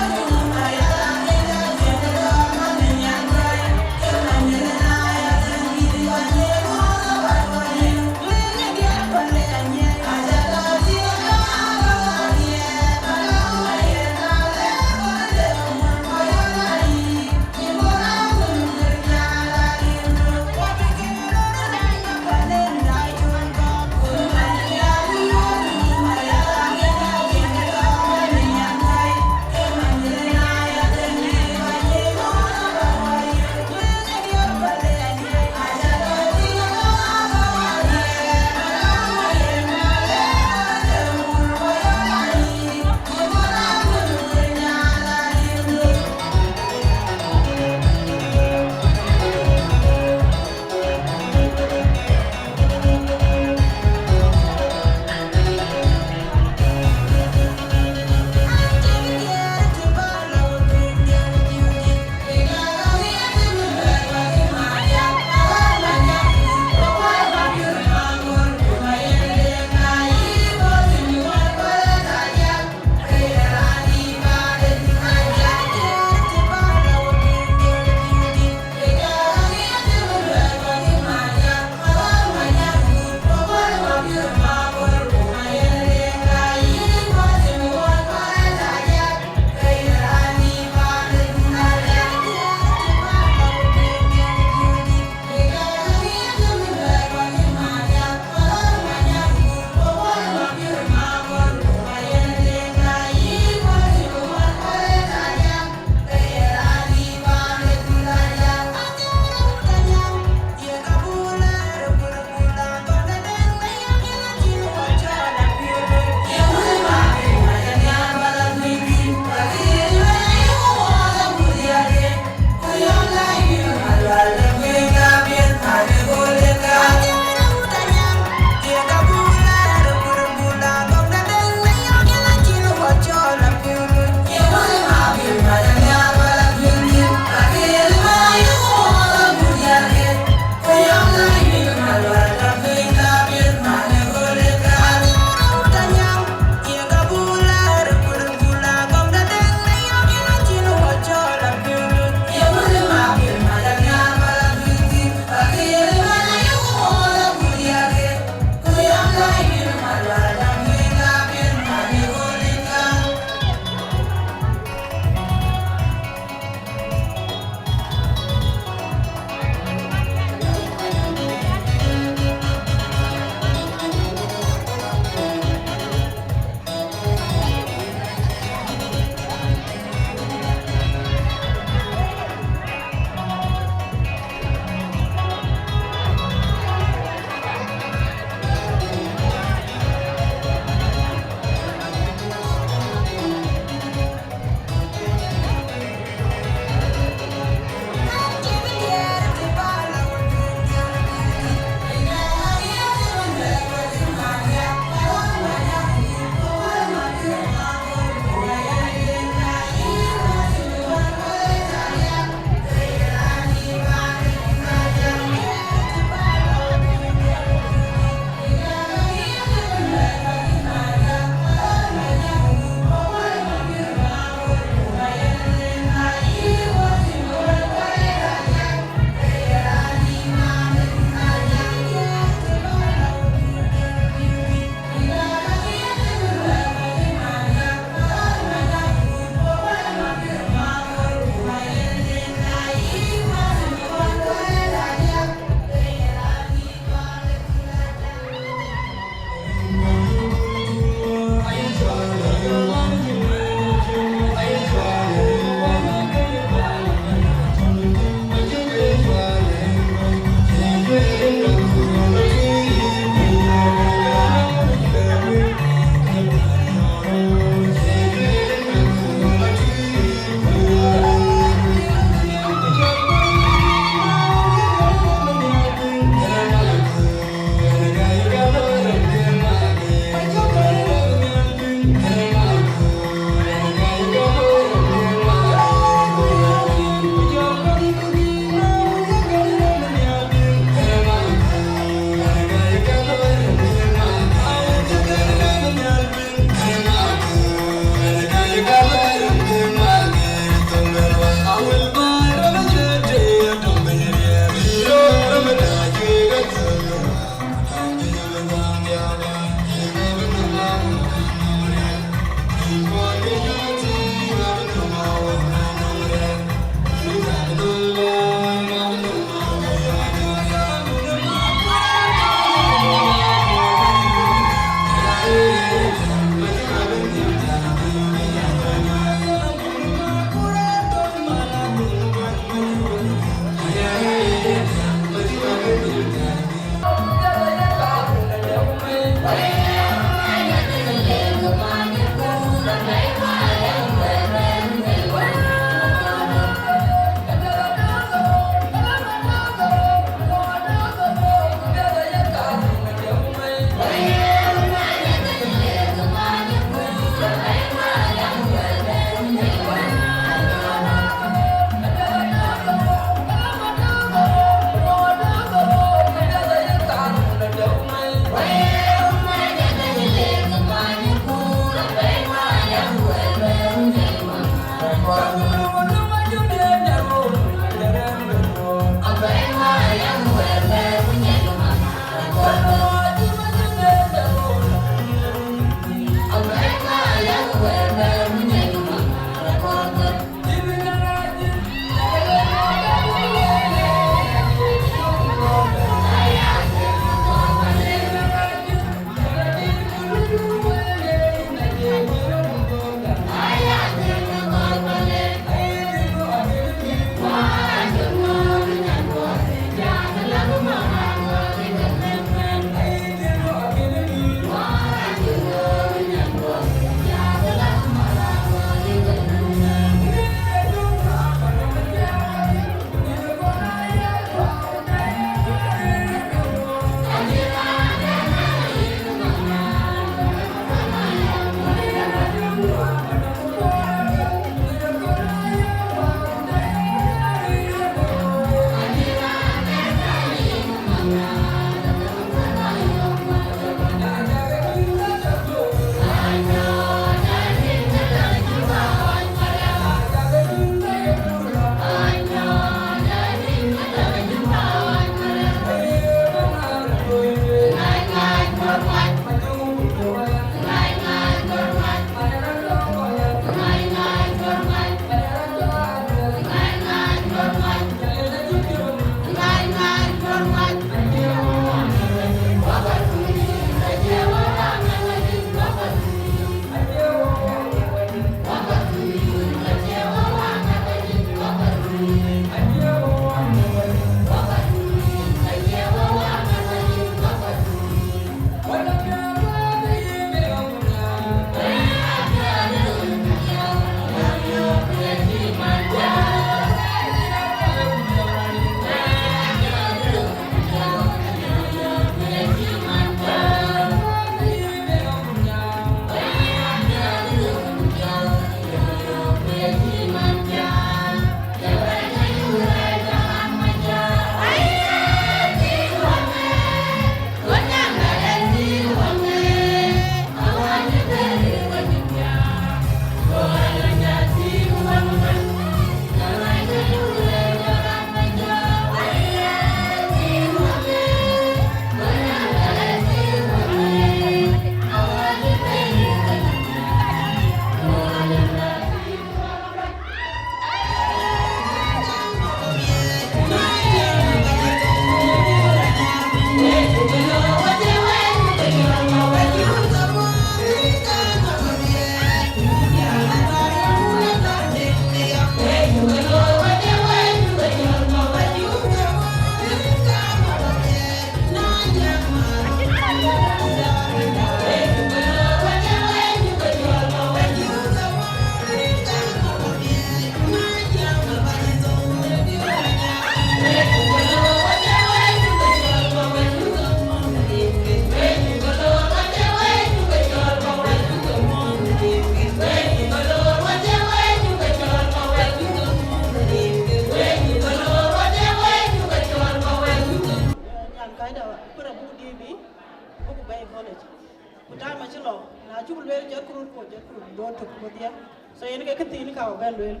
So you get continue to well.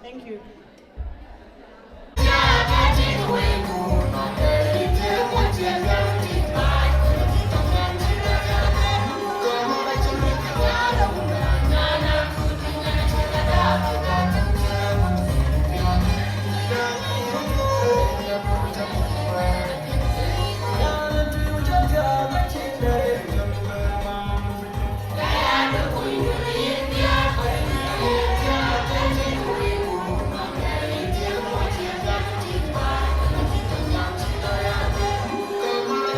Thank you. Come on.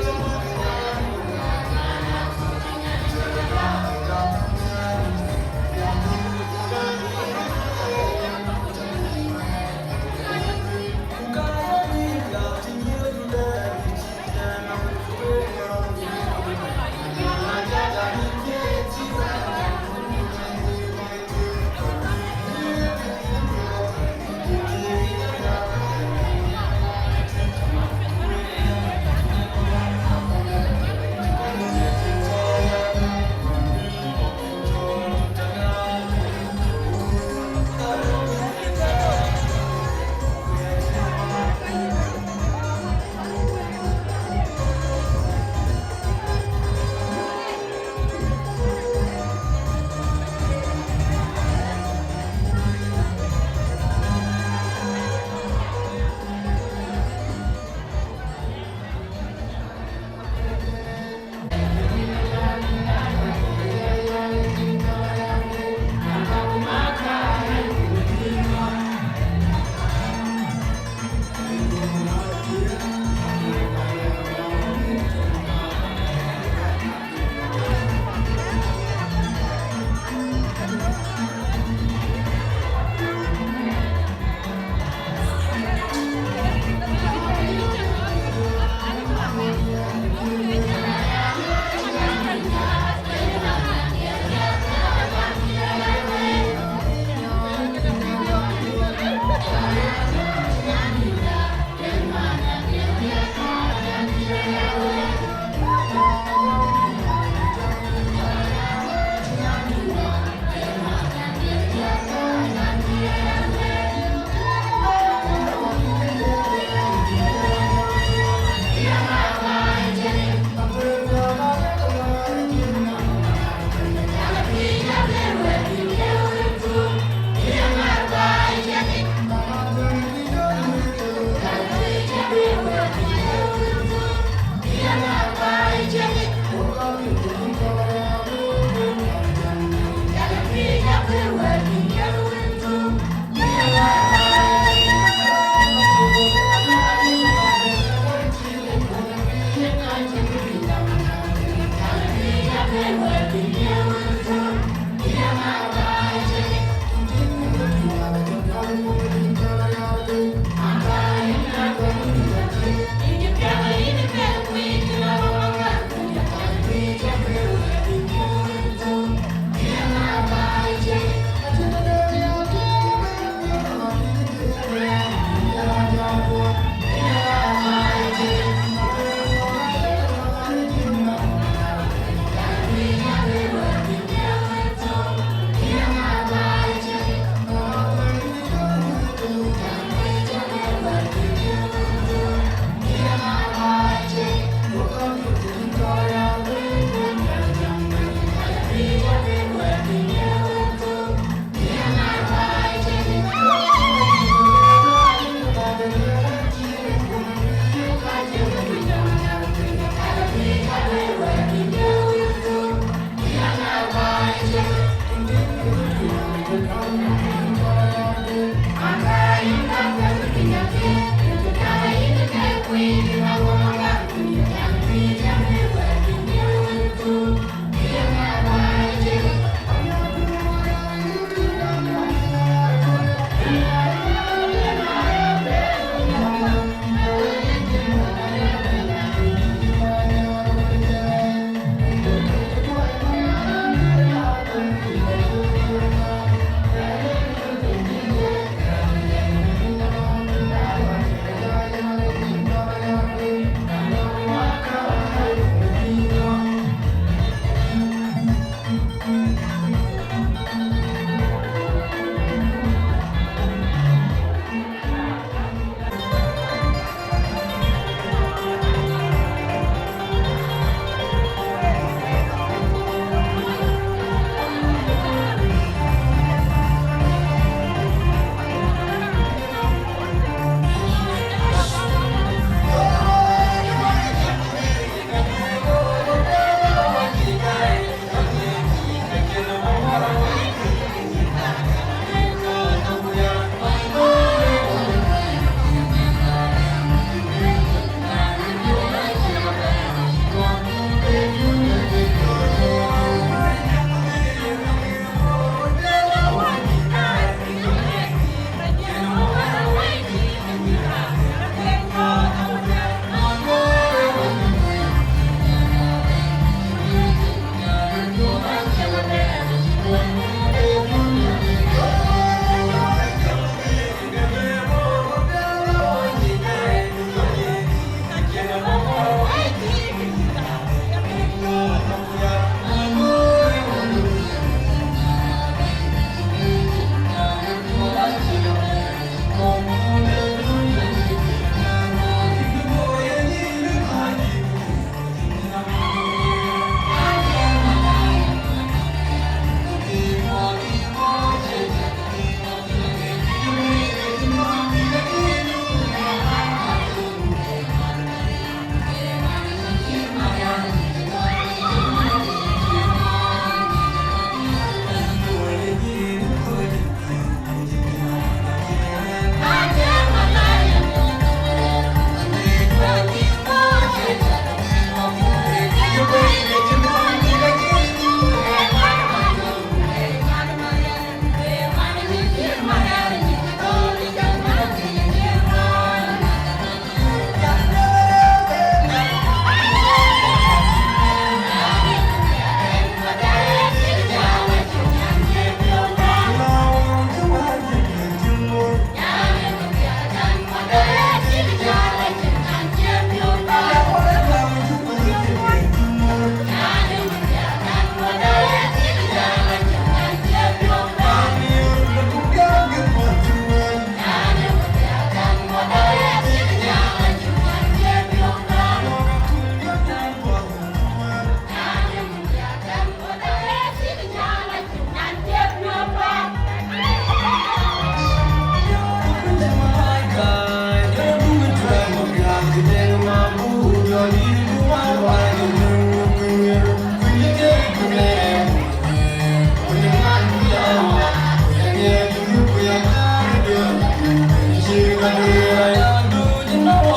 Hãy subscribe cho kênh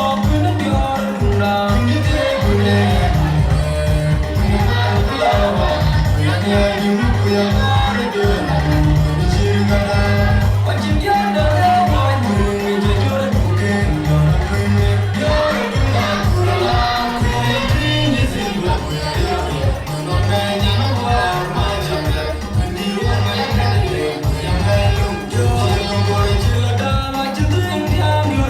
Ghiền Mì Gõ để không bỏ lỡ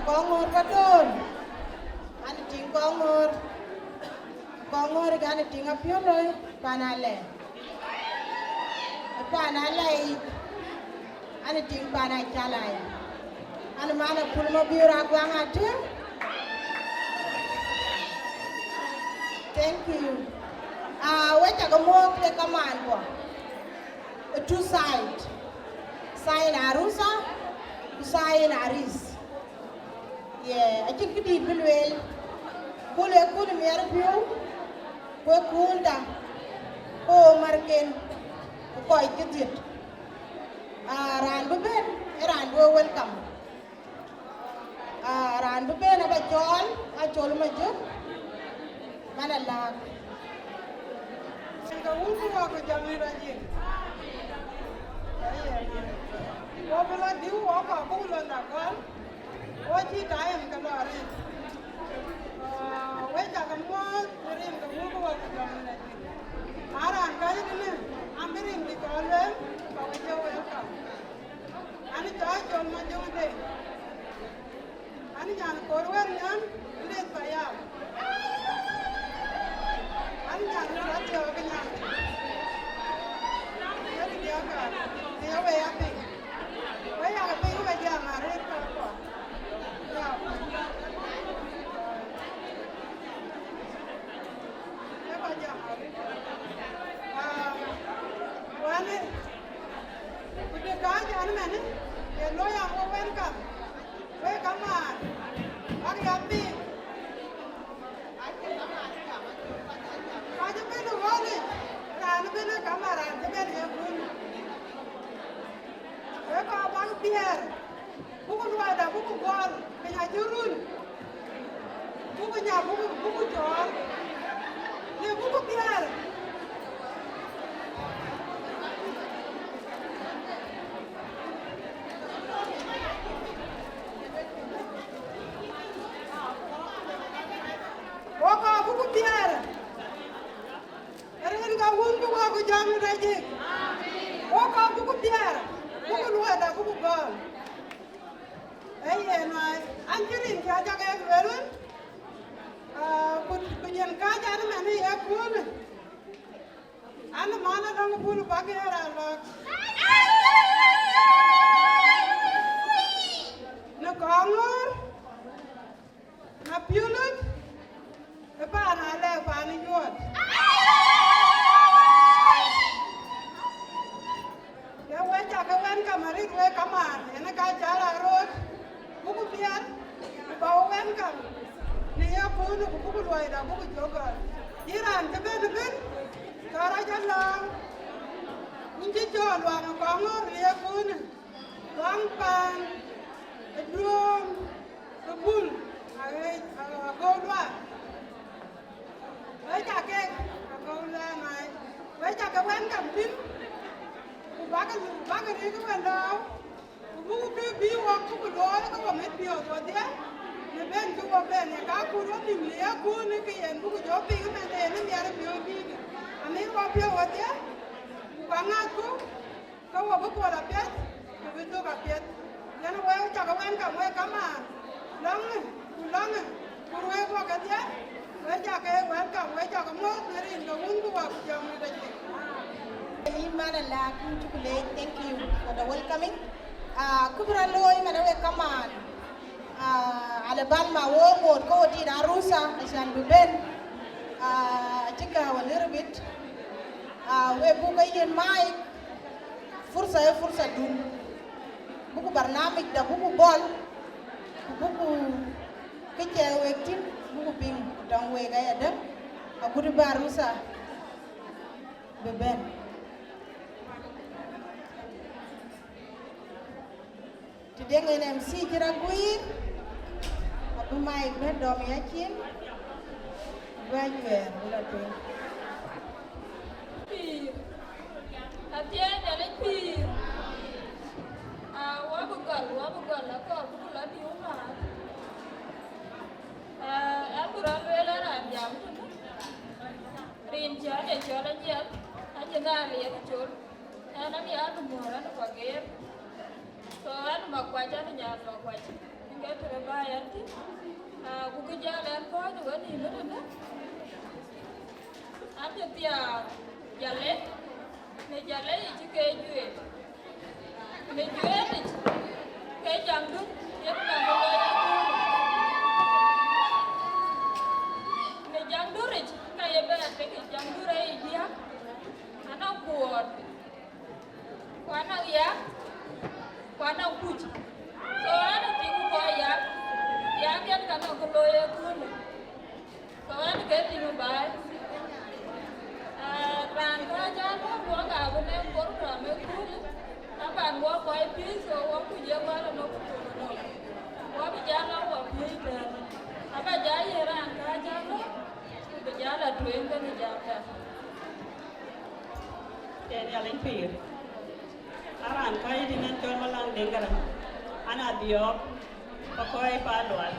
ngor ka don. Ani ting ngor gani ting apioloi panale. Panale ani ting panai chalai. Ani mana pulmo biura guangate. Thank you. Weta kamo ke kaman ko. Two side. Side Arusa, side Aris. Yeah, I think it is well. Kule mere piu. Ko kunda. Ko marken. Ko ikitit. Randu ben, randu welcome. Randu ben abachol majuk. Mana lag. Nga wungu wako jamii raji. Wabula diu wako akula nakal. Waji time kalari. Weja kamwa rin nga wungu wako jamii raji. Ara angkaya dini ambirin di kolwe kawaja welcome. Ani jauh jauh majung deh. Ani jangan korban kan lihat bayar. Ani jangan lihat jauh kenyang. Jadi dia kan dia wayapi. Wayapi wajah marit apa? Ya. Ya wajah marit. Wani. Udah kaja anu mana? Ya lo yang welcome. Welcome on. Ari api. Kaja pelu wali. Ran pelu kamaran temen ya pun. Welcome abang biar. Buku ada buku gol. Kena jurun. Bukunya buku jol. Ni buku biar. Waka buku biar. Erin ka wungu wako jamu raji. Waka buku biar. Buku luada buku gol. Nai anjirin kaja kaya belun. Kujen kaja anu mana ya pun. Anu mana dong pun pakai aralak. Na kongor. Na piulut. Pana le pani yuat. Ya waja kawan kamarin we kamar. Ena kajala road. Buku biar. Bawa wen kam. Ni ya pun buku luai dah buku jogar. Iran teben. Kara jalan. Inji jual wang kongor ni ya pun. Wang pan. Drum. Kebul. Agak Waja ke agora nai. Waja ke wen kam tin. Baga ni ke wen dau. Buku ke biwa buku doa ke wa met biwa to dia. Ne ben ke wa ben ya ka ku ro nim le ya ku ne ke yen buku jo pi ke men ne ne ya biwa bi. Ami wa biwa wa dia. Ba nga ku ka wa bu ko la pet. Ke bi to ka pet. Ya no wa ja ke wen kam we kama. Long. Ku ro wa ka dia. Waja ke welcome, waja ke mo nerin ke wungu wak jam raji. Mana la kuntukule, thank you for the welcoming. Kubra loy mana we kaman. Alabama wo mo ko di Arusa asan buben. Jika a little bit. We buka yen mic. Fursa dun. Buku barnamij da buku bol. Buku kece wektin. Buku ping dong we gaya ada aku di Arusa beben today ngai MC kiraguin aku mai ben dom yakin banyak bulan tu pir hatian dari pir wabu gal aku bulan di rumah Akuran wela ran jam tu, rin jadi jalan jam, aja nari ya kecil, nanti anu muara nu pakai, so anu mak wajah ni jangan mak wajah, get to buy it. Kukijala and call the wedding, but after the Jale, the Jale is to get you it. The Jale is Kajangu, yet the Jangurich, Kayaba, take a Jangura here, and now poor. Kwana ya, kwana kuch. So ana tingu kwa ya get kana kuloya kunu. So ana get tingu bai. Ran ka jana kwa ka bune program e kunu. Taban wa kwa piso wa kuje kwa no kutono. Wa bijana wa pite. Aba jaye ran ka jana. Bijala tuenga ni jana. Jadi alin pir. Aran kaya dengan jual malang dengaran, anak biok, pakai paluan.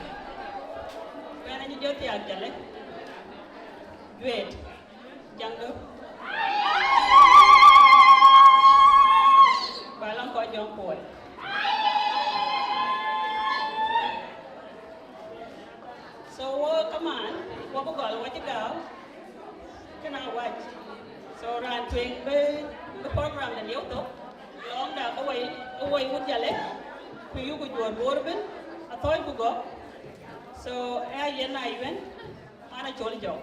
Kena ni jodi aja le, duit, jangan. Balang kau jongkol. So come on, what bukan what juga, kena watch. So ran tuing be program dan dia tu. Long da away would jale ku yu ku jor borbin a toy ku go so yen na even ana chol jo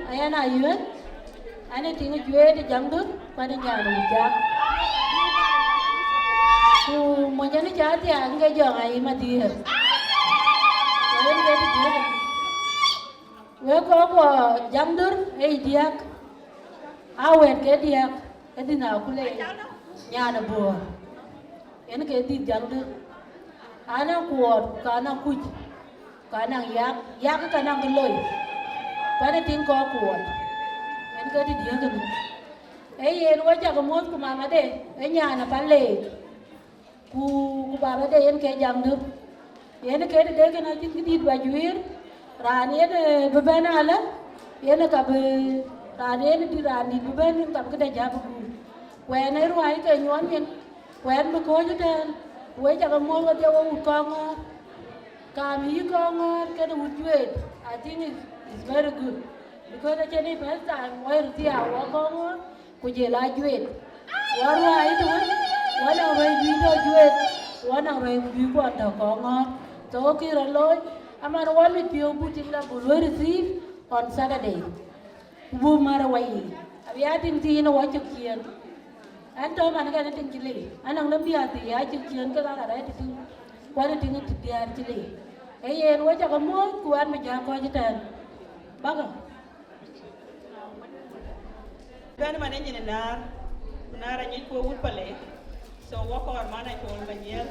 ayan ayun ane tingu jual di jangdur pada nyari jak ku menjadi jati angge jang ayi mati kalian jadi dia we ko jangdur diak awet ke diak edina kule nyana bo en ke di jangdur ana kuot kana kuj kana yak kana geloy pada tingkau kuat, enggak di dia kan? En wajah kemud ku mama deh, nyana palle, ku baba deh en ke jangdur, en ke deh kan aja kita bajuir, rani en beban ala, en kabe rani en di rani beban en kabe kita jawab ku, wen ai ruai ke nyuan en, wen berkau jutaan, wajah kemud wajah wujud kongor, kami kongor kan wujud, I think it's very good because the Chinese first time where the our Congo could you like it? What right to it? One of you do it, one of you got the Congo. So, okay, Lord, I'm not one with you putting the will receive on Saturday. Boom, away. We had in the what you can. And Tom and I think Chile. And I'm not be at the I can get out of it. What thing to be at Chile. Hey, and what a more to add my jam for the time. Baga. Ben man engine na ra nyi ko wul pale so wako ar mana ko banyel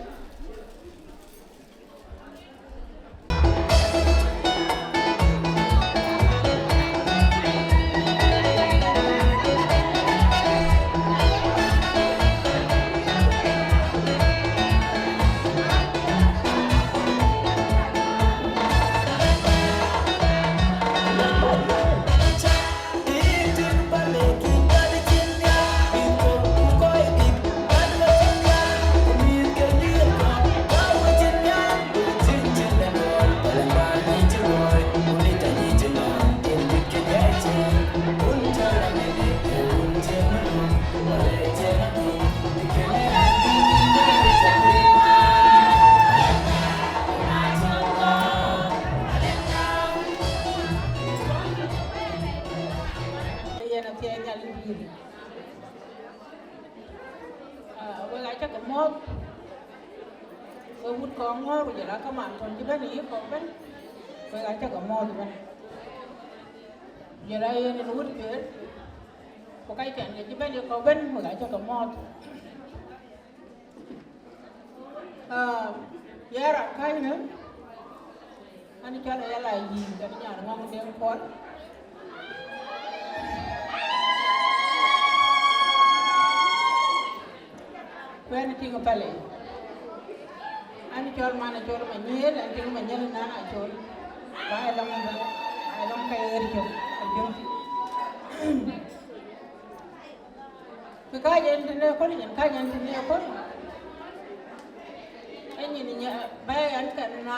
mót tôi muốn con ngó bây giờ đã có mặt còn chứ bên này còn bên tôi gái cho con mót rồi bên giờ đây nên hút về có cái chuyện gì chứ bên này còn bên tôi gái cho con mót giờ ra cái nữa anh cho nó là gì cái nhà nó ngon tiếng con when it is pale ani chol mana chol ma nyel ani ting ma nyel na na chol ba long ba ai long kai eri chol ajung ka jen ne ko ni ka jen ne ko ani ni nya ba an ka na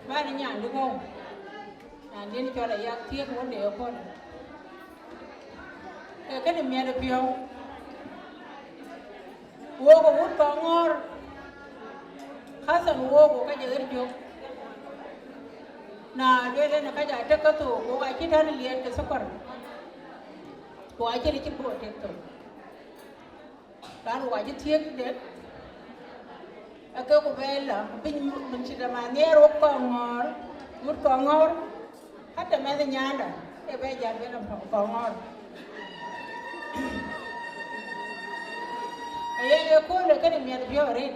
ba ni nya ndu ko an den chol ya tiek won de ko cái này mẹ được biểu wo ko wut ko ngor hasan wo ko ka jeer jok na dele na ka ja ta ka to ko ga ki tan liyan ta safar ko a jeri ci ko te to dan wa ji tiek de aka ko bela bin mun ci da ma nero ko ngor wut ko ngor hatta me da nyanda e be ja be na ko ngor aye ko le kan mi ad bio red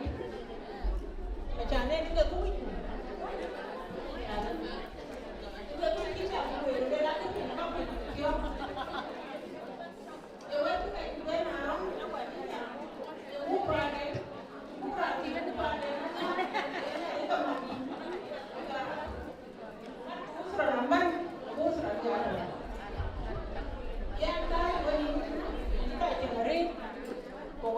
e chane ni ko wi ko ki ta ko le la ko ni ma ko yo e wa ko ai we na ro na ko ni ya u pra ti ne pa ne usra namban usra ya ya ta ko ni ka ti mare ko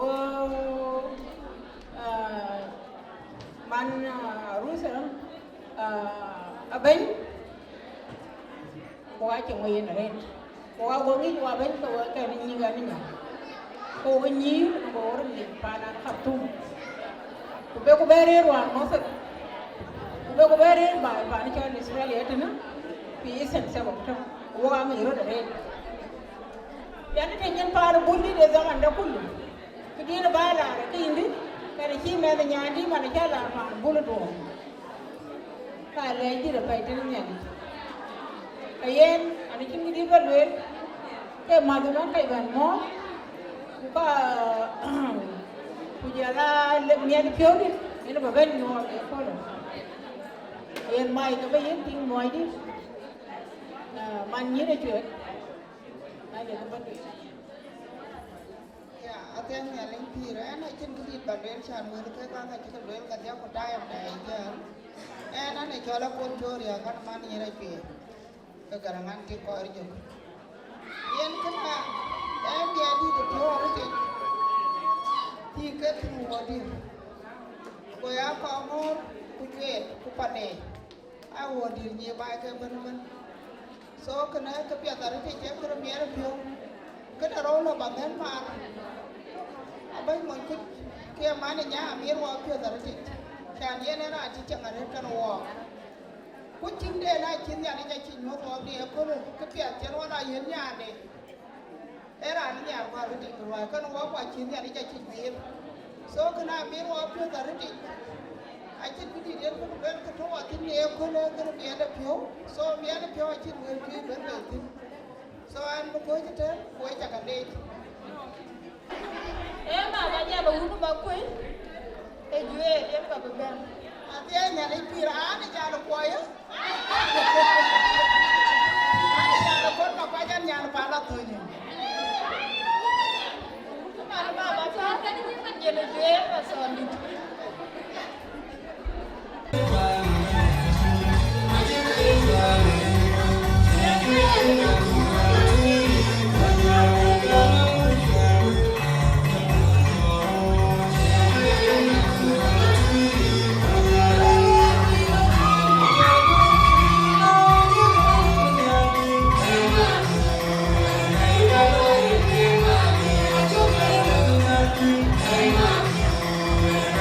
man rusaram aben ko acha ngoyen ren ko agongi wa ben ko ka ni ga ni ko ni ko ron ni pana khatum ko bere ro mo sa ko bere ba ni cha Israel etna pi sen sa ko to wa ma ro ren yani te nyen para bundi de zaman da kullu kidina bala ra kindi kada ki me da nyandi mana kala ma bulu do ka le ji da pai tin nyani ayen ani kin gidi balwe ke maduna kai ban mo ka kujala le nyani piodi ina ba ben no e ko lo ayen mai ka ba yen ting moi di man ni da chue ai le ba di Aten ya leng pira na chen kudi badel chan mun ke ka ka chikal wel ka dia ko dayam dai ja na ne chola kon choria kan man ni re pe ke garangan ke ko arjo yen kana dia di de to ro ti ke tu wodi ko ya ko mor ku ke ku pade a wodi ni ba ke ban so kana ke pya tar ke che kro mer pyo ke da ro lo ba ben ma abai mon ku ke mane nya amir wa pyo da ri kan ye na ti chang are kan wa ku chin de na chin ya ni ja chin no to de ko no ke pya chen wa na yen nya de era ni ya wa ri ti wa kan wa kwa chin ya ni ja chin bi so kana amir wa pyo da ri a chin ku di de ko ben ko to wa tin ne ko no ko mi da pyo so mi da pyo chin we pi ben be tin so an ko ji te ko ja ka de ma ba nya ba unu ba kwe e jue e ba ba ben ati nya ni pira ani ja lo ko ya ani ja lo ko ma pa jan nya pa la to ni ma ba cha ka ni ma je le jue ba so ni Amen.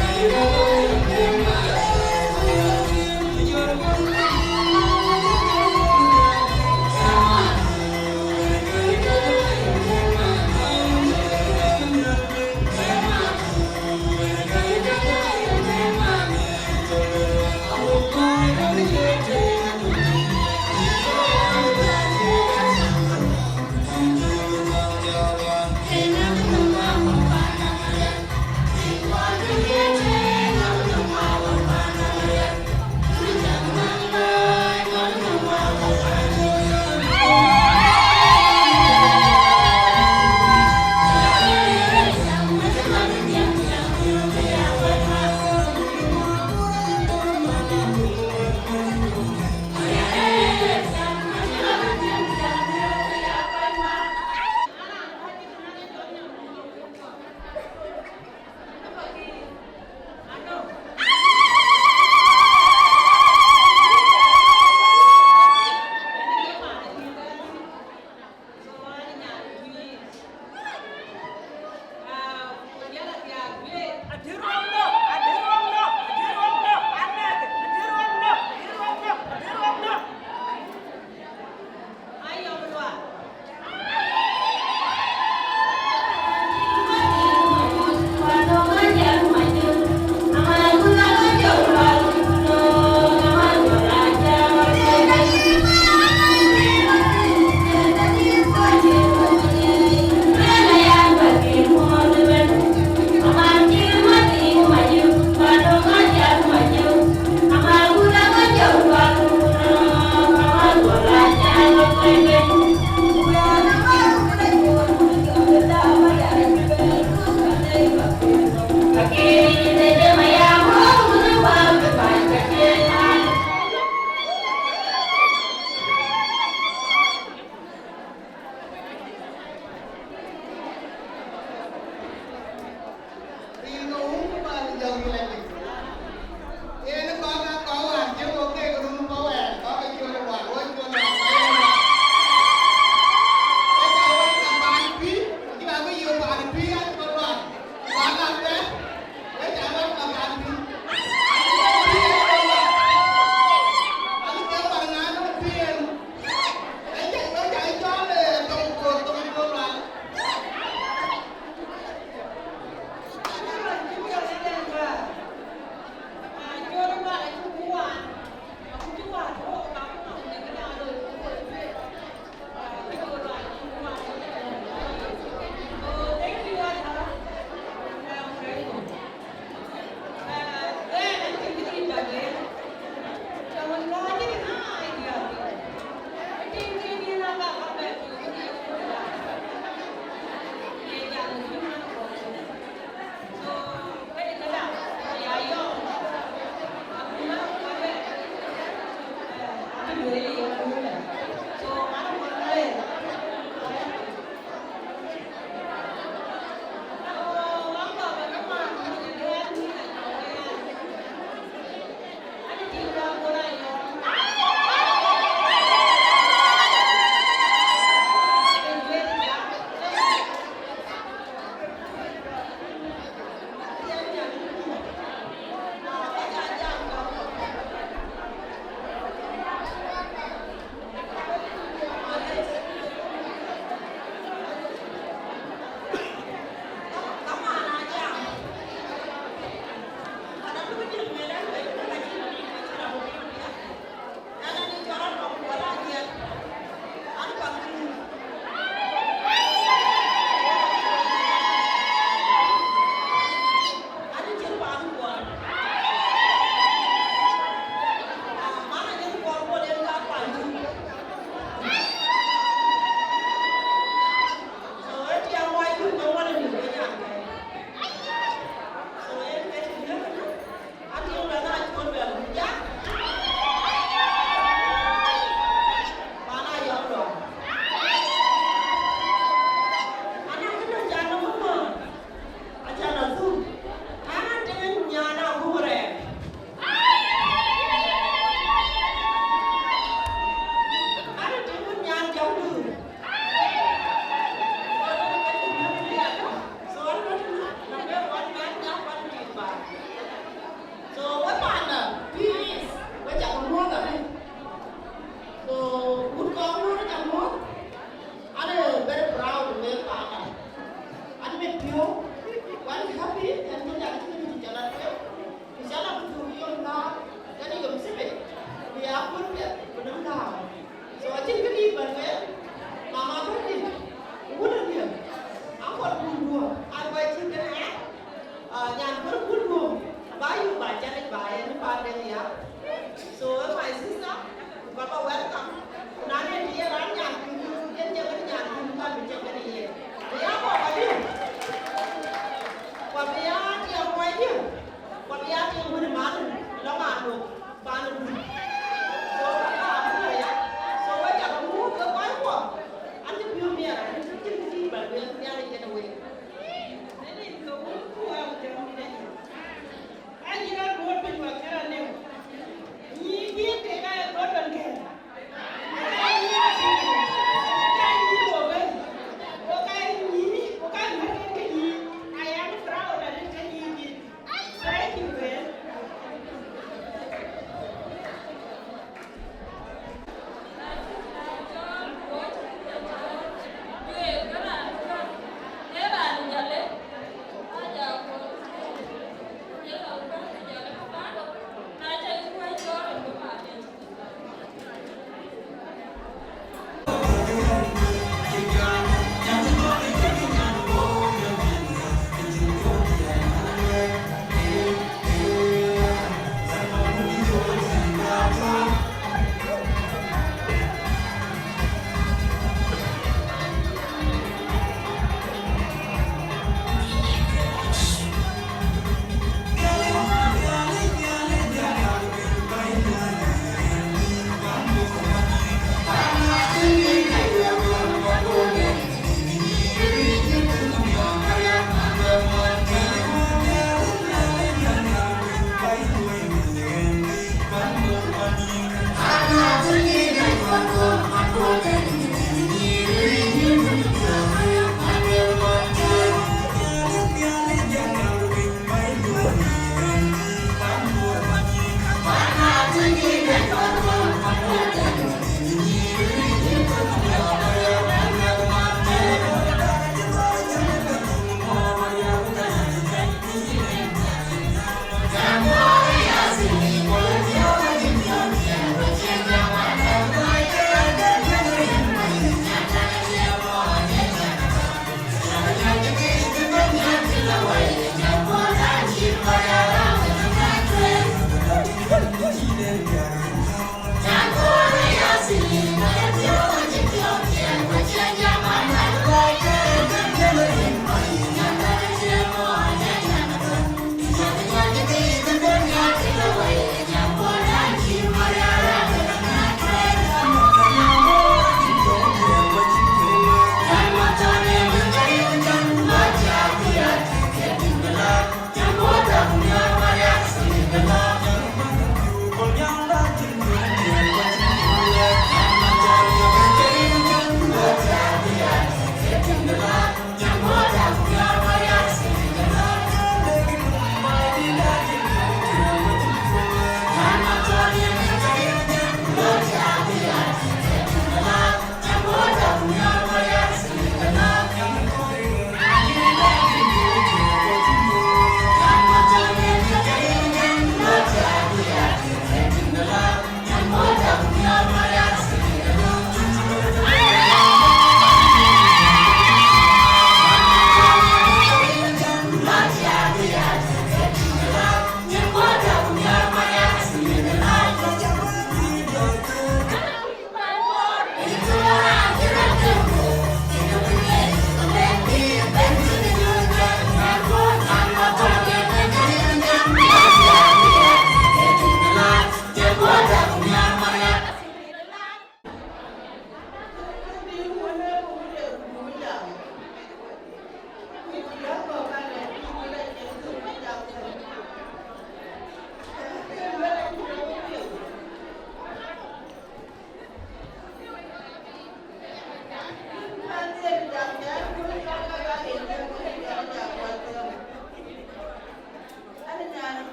Anh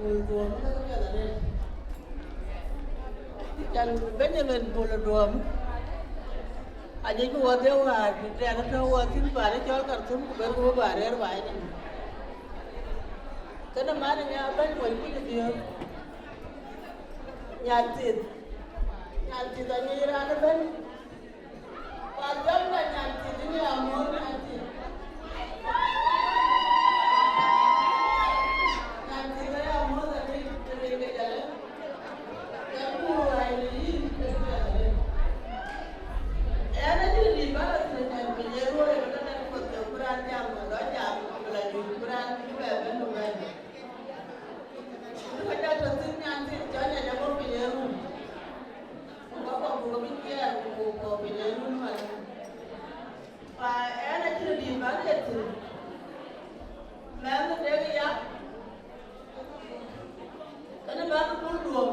Buldom ka ka na rin. Kan Benjamin Buldom. Aja ko wade wa dia na to wa tin bare chol kar tum ko ber ko bare er wa ni. Kana mane nya ban ko ku ni dio. Nyati da ni ra na ban. Wa jam na nyati ni amor nyati. Nyati da amor da ni ke dale. Ya ku wa ni ana jadi balas dengan penyeru yang ada di kota Quran yang mengajar belajar Quran juga benar. Kita terus nanti jangan jangan penyeru. Bapak bukan mikir bukan penyeru mana. Pak ana jadi balas tu. Lalu dia ya. Karena baru belum.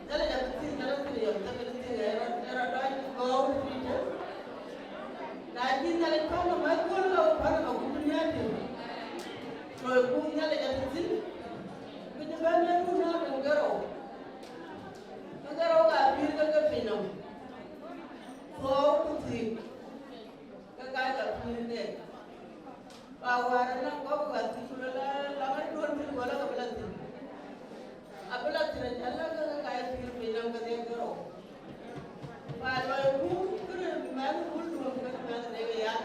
Kalau jadi tinggal dia, tapi tinggal era dah kau tidak. Lagi nak kau nak mahu kalau baru aku punya tu, kalau aku punya lagi ada sih, penyebabnya tu nak negara kapir ke final, kau putih, kau kapir ni, bawaran kau buat tu lah, lama dua minggu bola kau belas tu, apalah tidak jalan kau kapir final ke negara, kalau aku mahu puluh ya,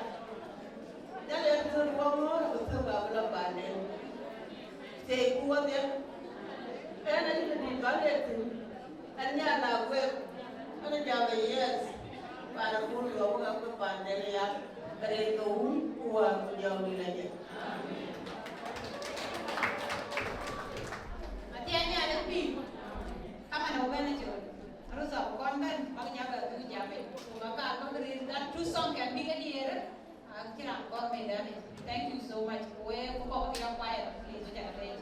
jadi itu orang betul betul panen. Saya kuat ya, karena itu di balik itu, hanya anak gue, anak jaga yes, para puluh orang aku panen ya, dari itu uang jauh lagi. Hati-hati ada pi, kamu nak buat apa? Harus apa? Konten, bagi jaga tu jaga. Maka aku beri that two song can be any year. Kira God made that. Thank you so much. We kupa kita choir. Please jaga deh.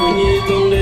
When you don't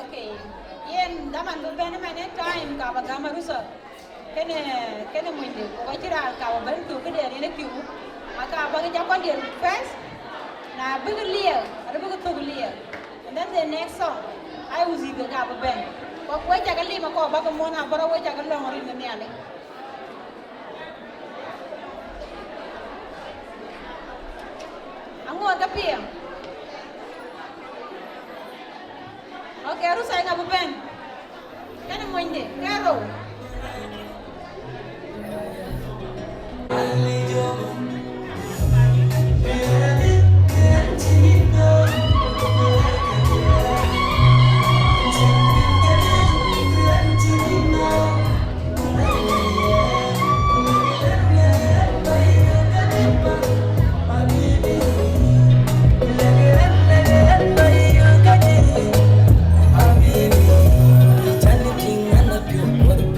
Okay. Yen daman go bene mane time ka ba gama rusa. Kene mwinde ko ba tira ka ba ban to kede ne kiu. Aka ba ga kon der first. Na bigu liya, ada bigu to liya. And then the next song I was either ka ba ben. Ko ko ja ga lima ko ba ko mona bara wo ja ga lo ngori ne ale. Angwa ka pia. Okay, harus saya nggak beban. Kan mau ini, karo. What a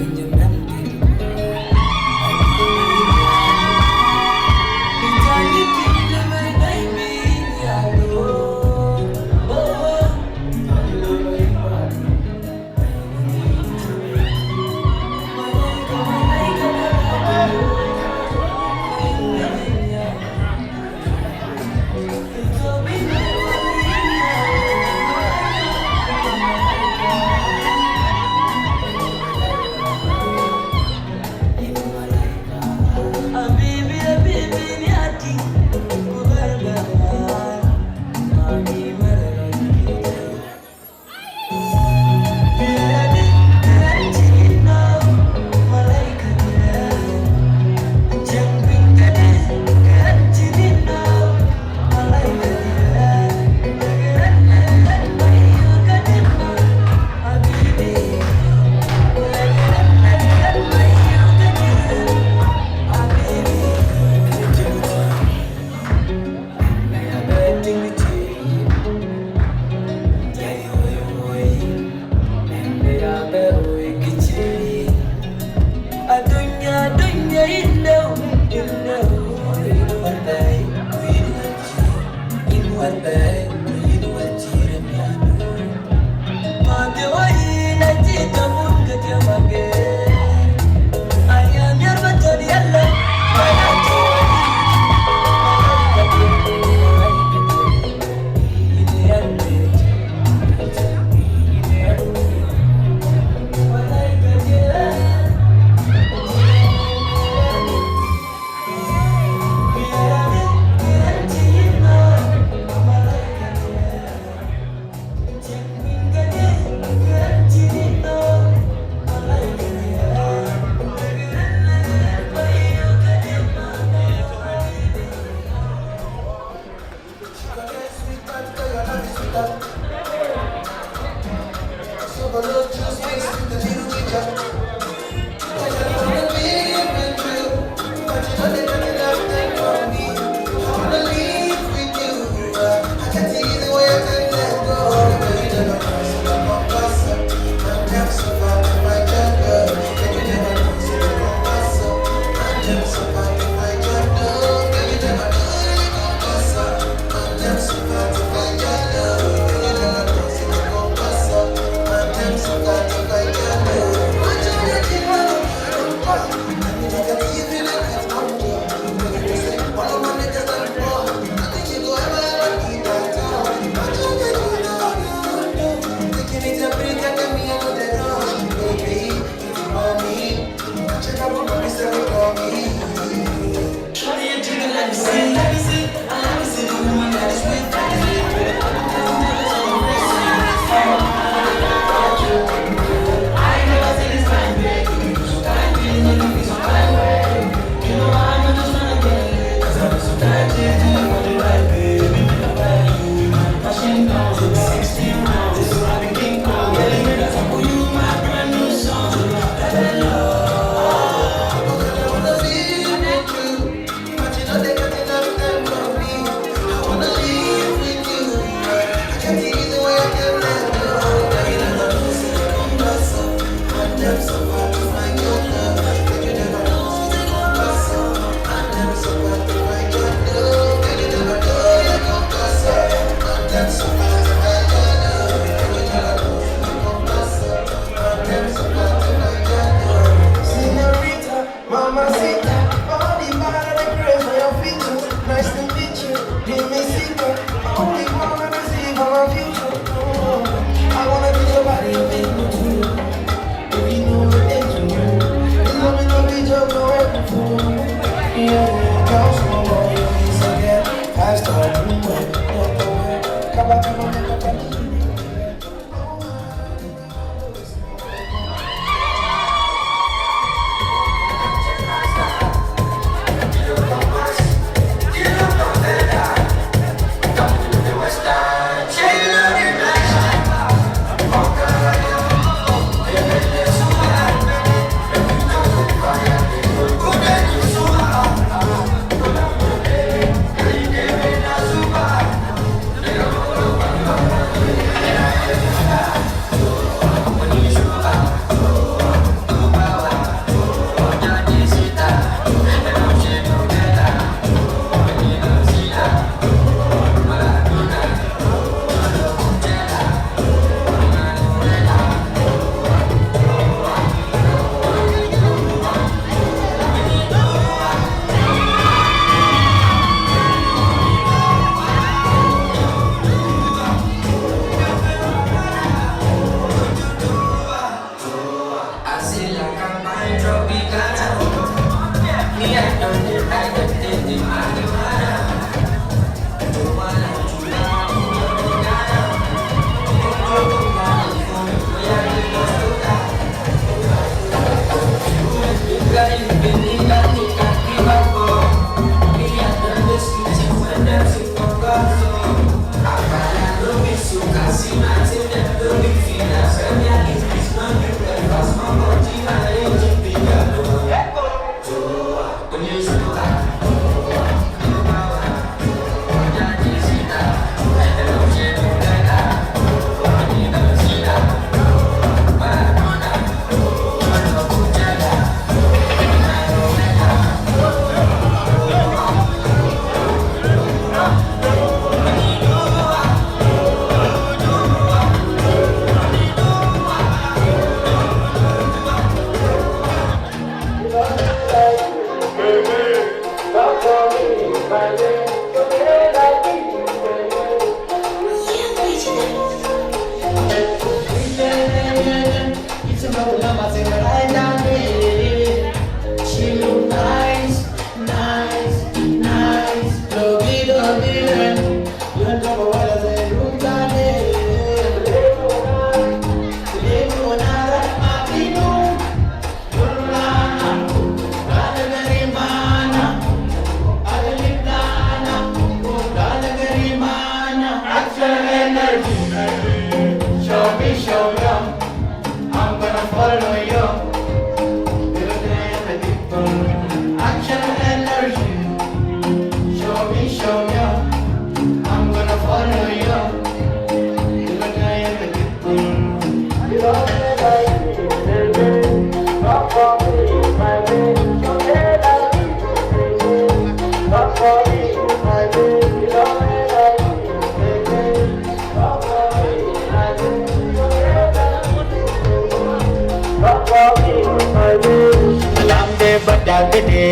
badagade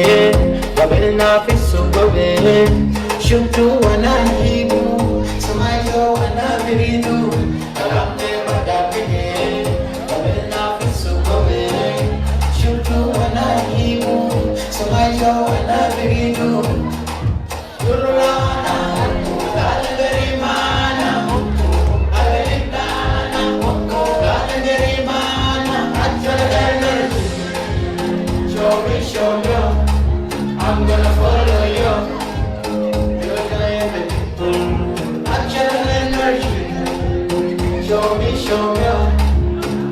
wabelna fisugobe shuntu wanahibu samayo wanabiridu kalamne badagade wabelna fisugobe shuntu wanahibu samayo wanabiridu Urana Galagarimana Avelitana Galagarimana Atchalana Show me, I'm gonna follow you. You're gonna be natural energy. Show me,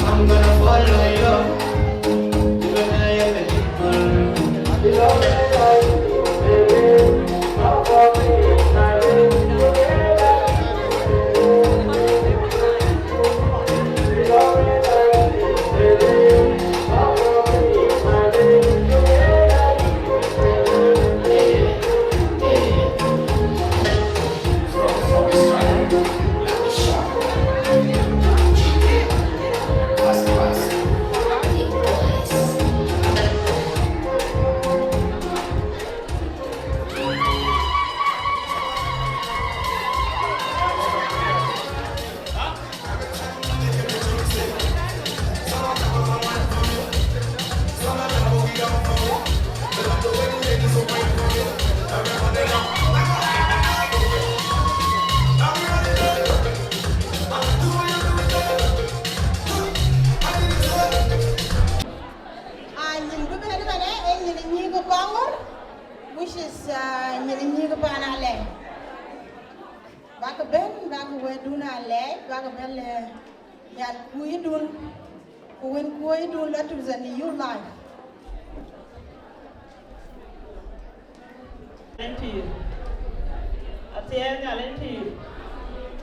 I'm gonna follow you. You're gonna be which is Nyiga Panale. Baka Ben, Baka Weduna Le, Baka Ben Yat Kuidun, when Kuidun letters and new life. At the end, I'll tell you.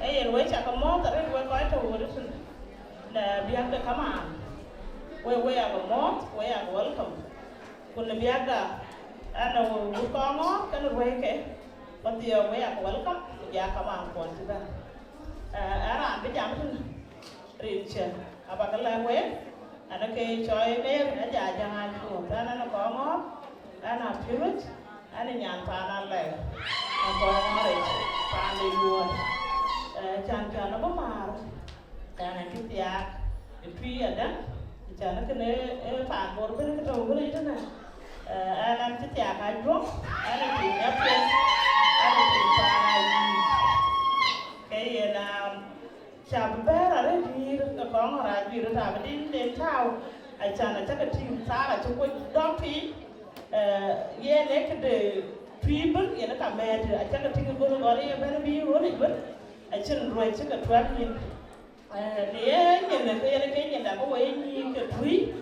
And which I come out, the we're going to Woodison. The Bianca come on. Where we are a month, we are welcome. When the Bianca and we come on, can we but the way are welcome, yeah, come on, point to that. Around the Jamaican rich about the way, and a cage joy there, and a giant food, and a come and a pivot, and a young pan leg. And for marriage, family wood, Chan of a mar, and a kitiak, a tree and then, the Chanacan, a fan, or a over it, and I'm kitiak, I drop, and a tree, okay, and Chabber, a gong or I did have it in the town. I can attack a team, Sarah, to put donkey, yeah, like the people in a command. I can't think of going on here, but be rolling, but I shouldn't write a 12 in the end, and the Canadian that way you could tweet,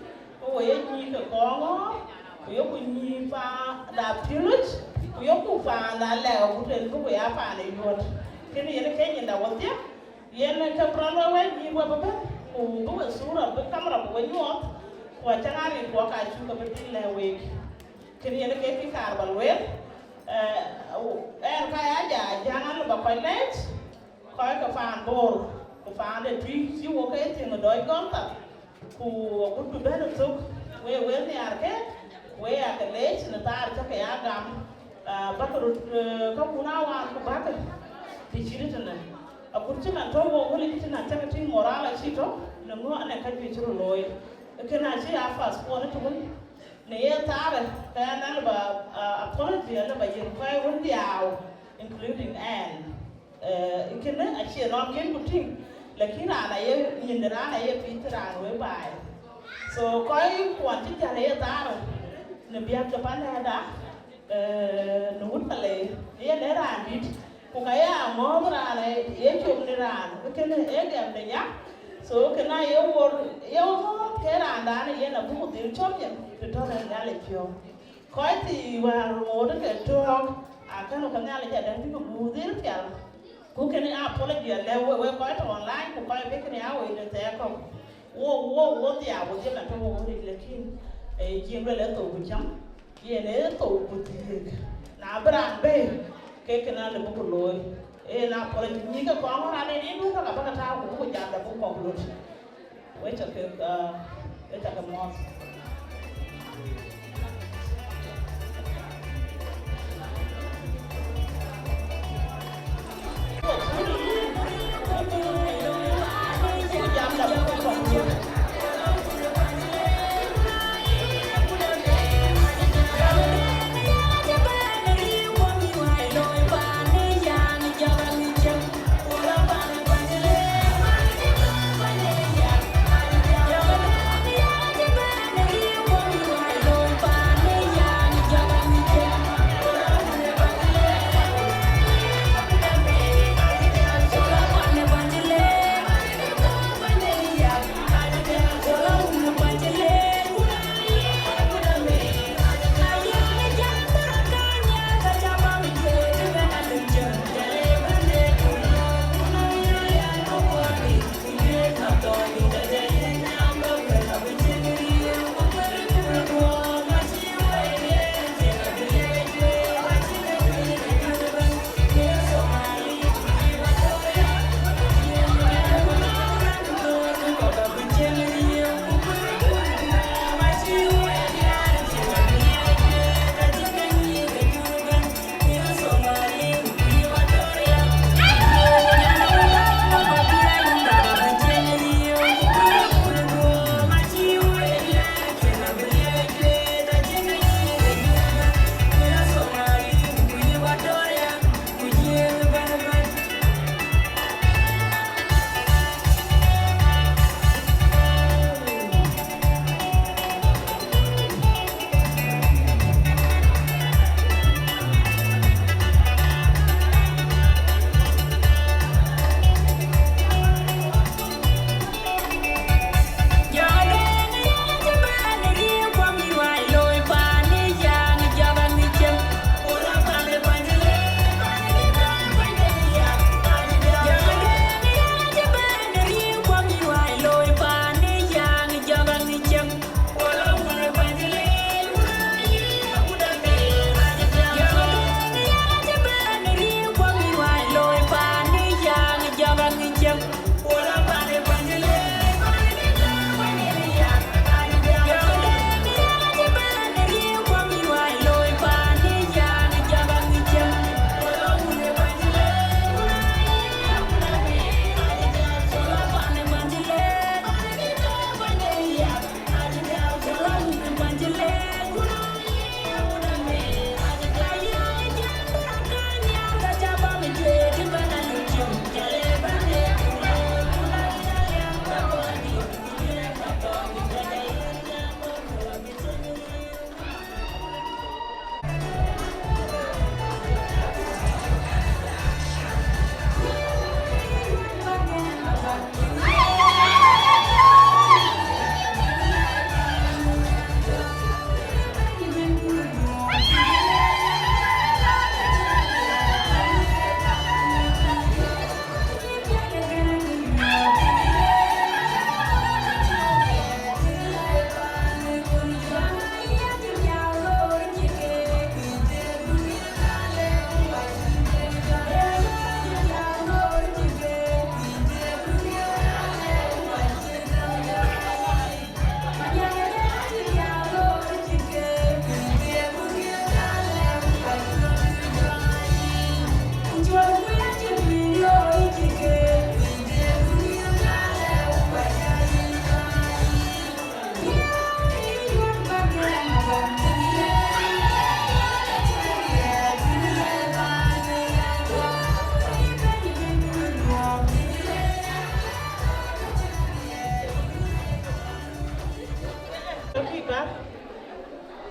away you could go we open you that pillage, we open find that level, and go away up and you can you Canadian that was there? Yen ka prana we ni wa baba o go sura be camera when you want wa tangari ko ka chu ka be le we ken yen ke ki kar bal we ka ya ja jangan ba ko let ko ka fan bor ko fan de tri si wo ke tin do gon ta ku ku be no so we ni arke we ya ke let na tar ka ya gam ba ko ka kuna wa ko ba ka ti chiritana a kurtina to wo wuli tina taka tin morala chito na mo ana ka bi chiro loy kana chi a fast phone to won ne ya tare ka na ba apology na ba yin kai won diaw including an ikena a chi no ken kutin lakini ana ye yindra na ye pitra we bai so kai kwanti tare ya tare ne biya ka pana da no wutale ye ne randit kaya mo ra le ye chum ni ran ke ne e gam de ya so ke na ye wor ye mo ke ran da ne ye na bu ti chom ye to to na le pyo ko ti wa mo de ke to a ka no ka na le ja da ti bu dir pya ku ke ne apology le we ko to online ku ko be ke ne a we de te ko wo ti a wo je na to wo ri le kin e jin le to bu cham ye ne to bu ti na bran be ke kana le bu loy e na por ni ka ko ma ne ni du ka ba ka ta ku ja da bu ko lo we ta ke e ta ka mo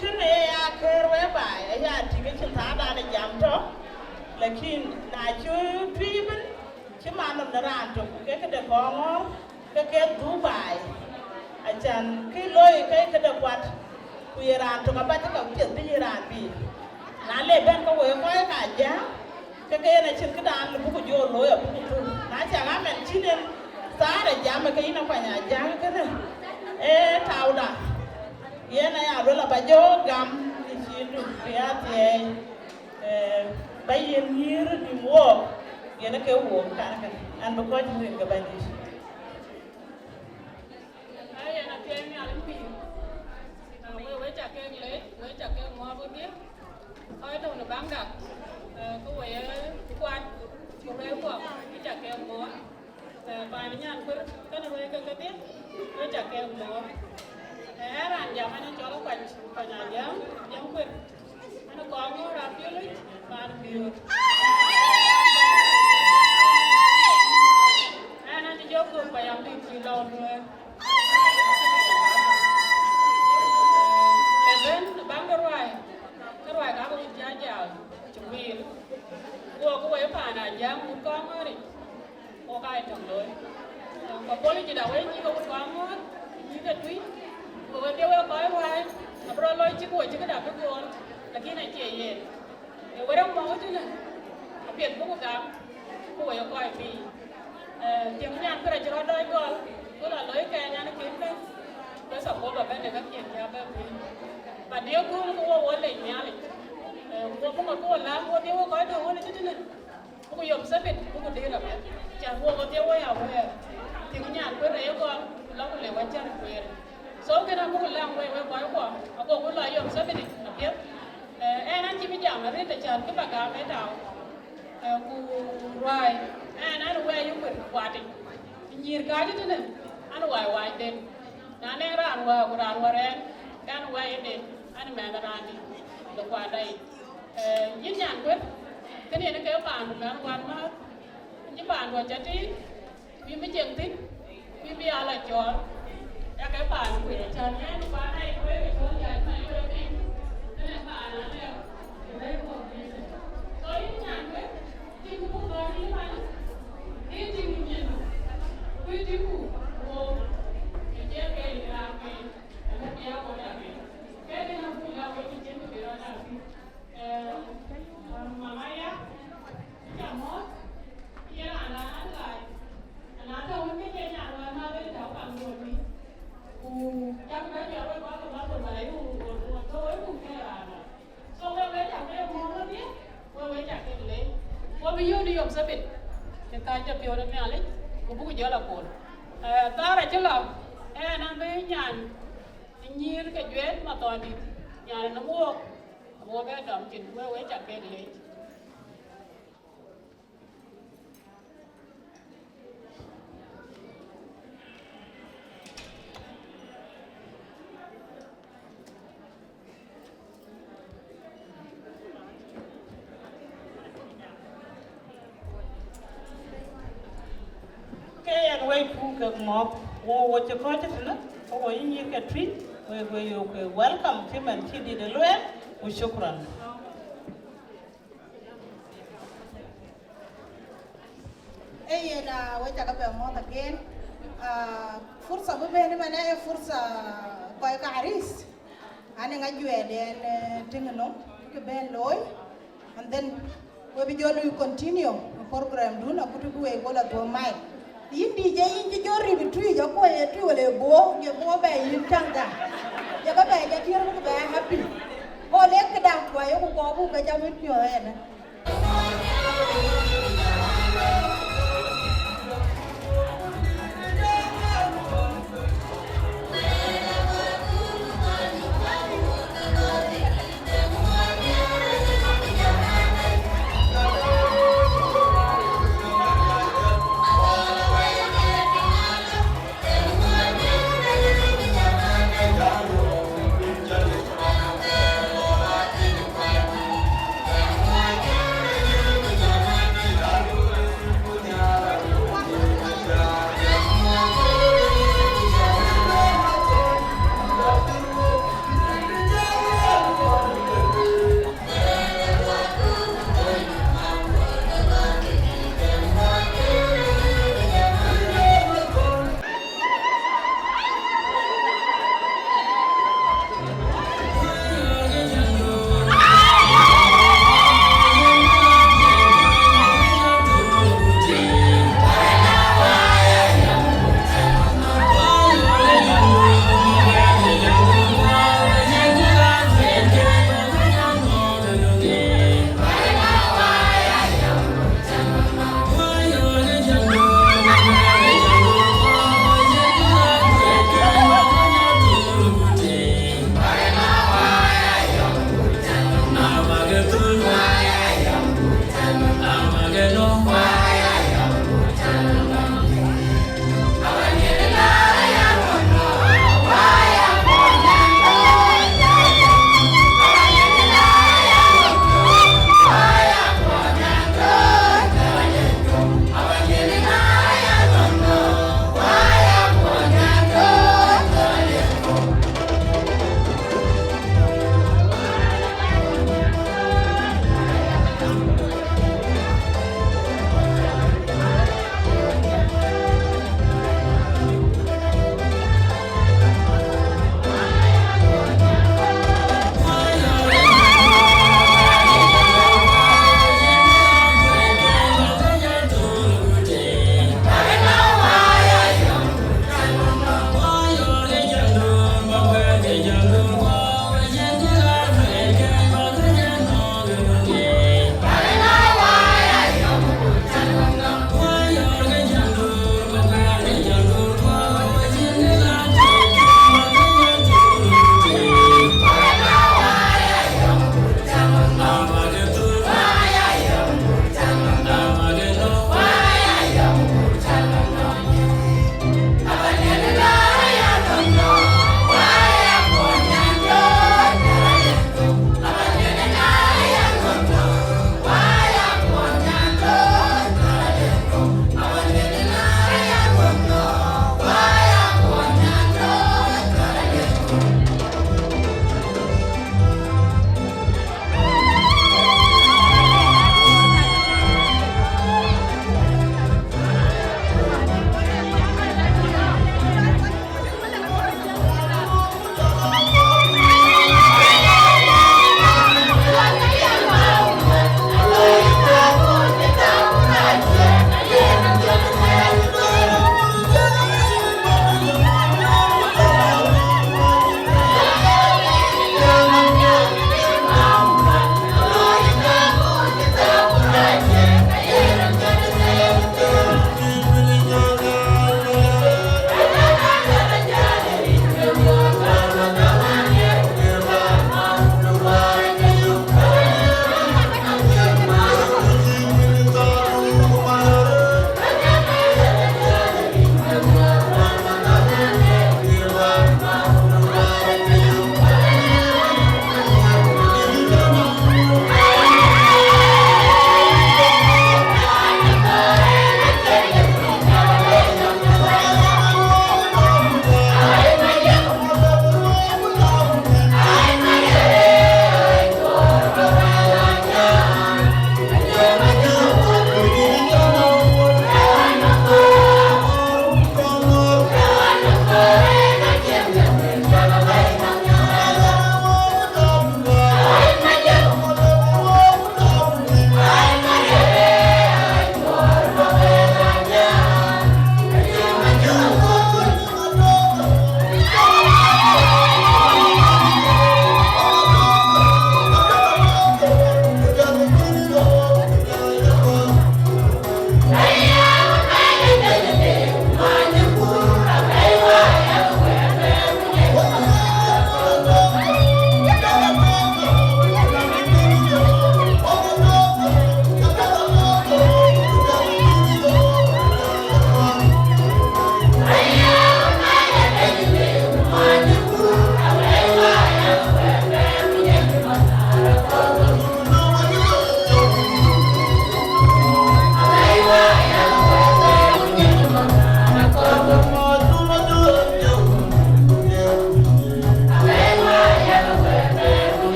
kene ya kerwe bai ya tige chin ta da da jam to lakin na chu triben chi manam na ran to ke de ko ngor ke Dubai achan ki loy ke de kwat ku iran to ka ba ta ka ti iran bi na le ben ko we ko ka ja ke na chin ka dan lu ko jo loy bu ku na cha ga men chinen sa da jam ke ina kwa nya ja ke ne tauda yena ya rola ba jo gam ni chidu piate bayen yir di wo yena ke wo kan an ba ko ji ga bandi ai na ke mi alim pi we cha ke le we cha ke mo bo dia ai to na bang dak ko we kwat ko we ko cha ke mo ba ni nyan ko kana we ka dia we cha ke mo ran jam ana cho lo kwat ko nya jam ko ana ko mo ra pi le ba pi ana ti jo ko pa yang ti ti lo no ben bang ka roi ka ko ja ja chu wi wo ko we pa na jam ko ko ngori ko kai tong lo ko poli ti da we ni ko ko mo ni ka tui ko we ko wai abro lo chi ko chi ka da ko lakini che ye we ram mo tu na apiet ko ga ko we ko ai pi tieng nyan ko ra jro doi ko la loi ka nyan ki pe ko sa ko ba ben ga kien ja ba pi ba dio ko wo le nya le wo ko la wo dio ko do wo le tu na ko yom sa bet ko de ra ba cha wo ko dio wo ya wo tieng nyan ko re ko la ko le wa cha ko ye so ke na ko la we ko la yom sa bet apiet nan chi mi jam re ta chan ke ba ga me ta ku rai nan we yu ko wa ti nyir ga ji ne an wa den na ne ran wa ren kan wa de an me ga ran di do kwa dai yin nyan ko ke ne ke pa mu kan wan ma ni pa ndo cha ti bi mi jeng ti bi ala cho ya ke pa mu ke chan ne pa dai ko ke cho ya ma yo ni ne pa na ne re ko ni so yin nyan ko ti ku ko ni ma ni ti ni ni ku ti ku o je ke ni ra ke ne ya ko ya ke ke na ku ya ko ti je ni ra na mama ya ya mo ya na na to ni ke nya wa ma be ta ka mo ni u ya ka ya wa ko ma ko ma u to u ke ra na so we ja ke mo na ni we ja ke le wo bi yo ni yom sa bit ke ka ja pyo na me ale ko bu jo la ko ta ra che la na be nyan nyir ke jwet ma to di nyan na mo be dom chin we ja ke le way pu ke mo wo che ko che na wo yin ke treat we yo ke welcome him and he did the well wa shukran na we ta ka be mo ta gen fursa bu be ni mana fursa ko ka aris ani nga juwe den tingno ke ben loy and then we bi jonu continue program du na kutu we ko la do mai yin DJ yin ji jori bi tu jo ko ye tu le bo ye bo be yin tanga ye ka be ye tier ko be happy o le ka da ko ye ko bu ka ja mi pyo na Jangan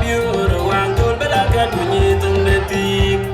Biu ruang tul belaga bunyi tung detik.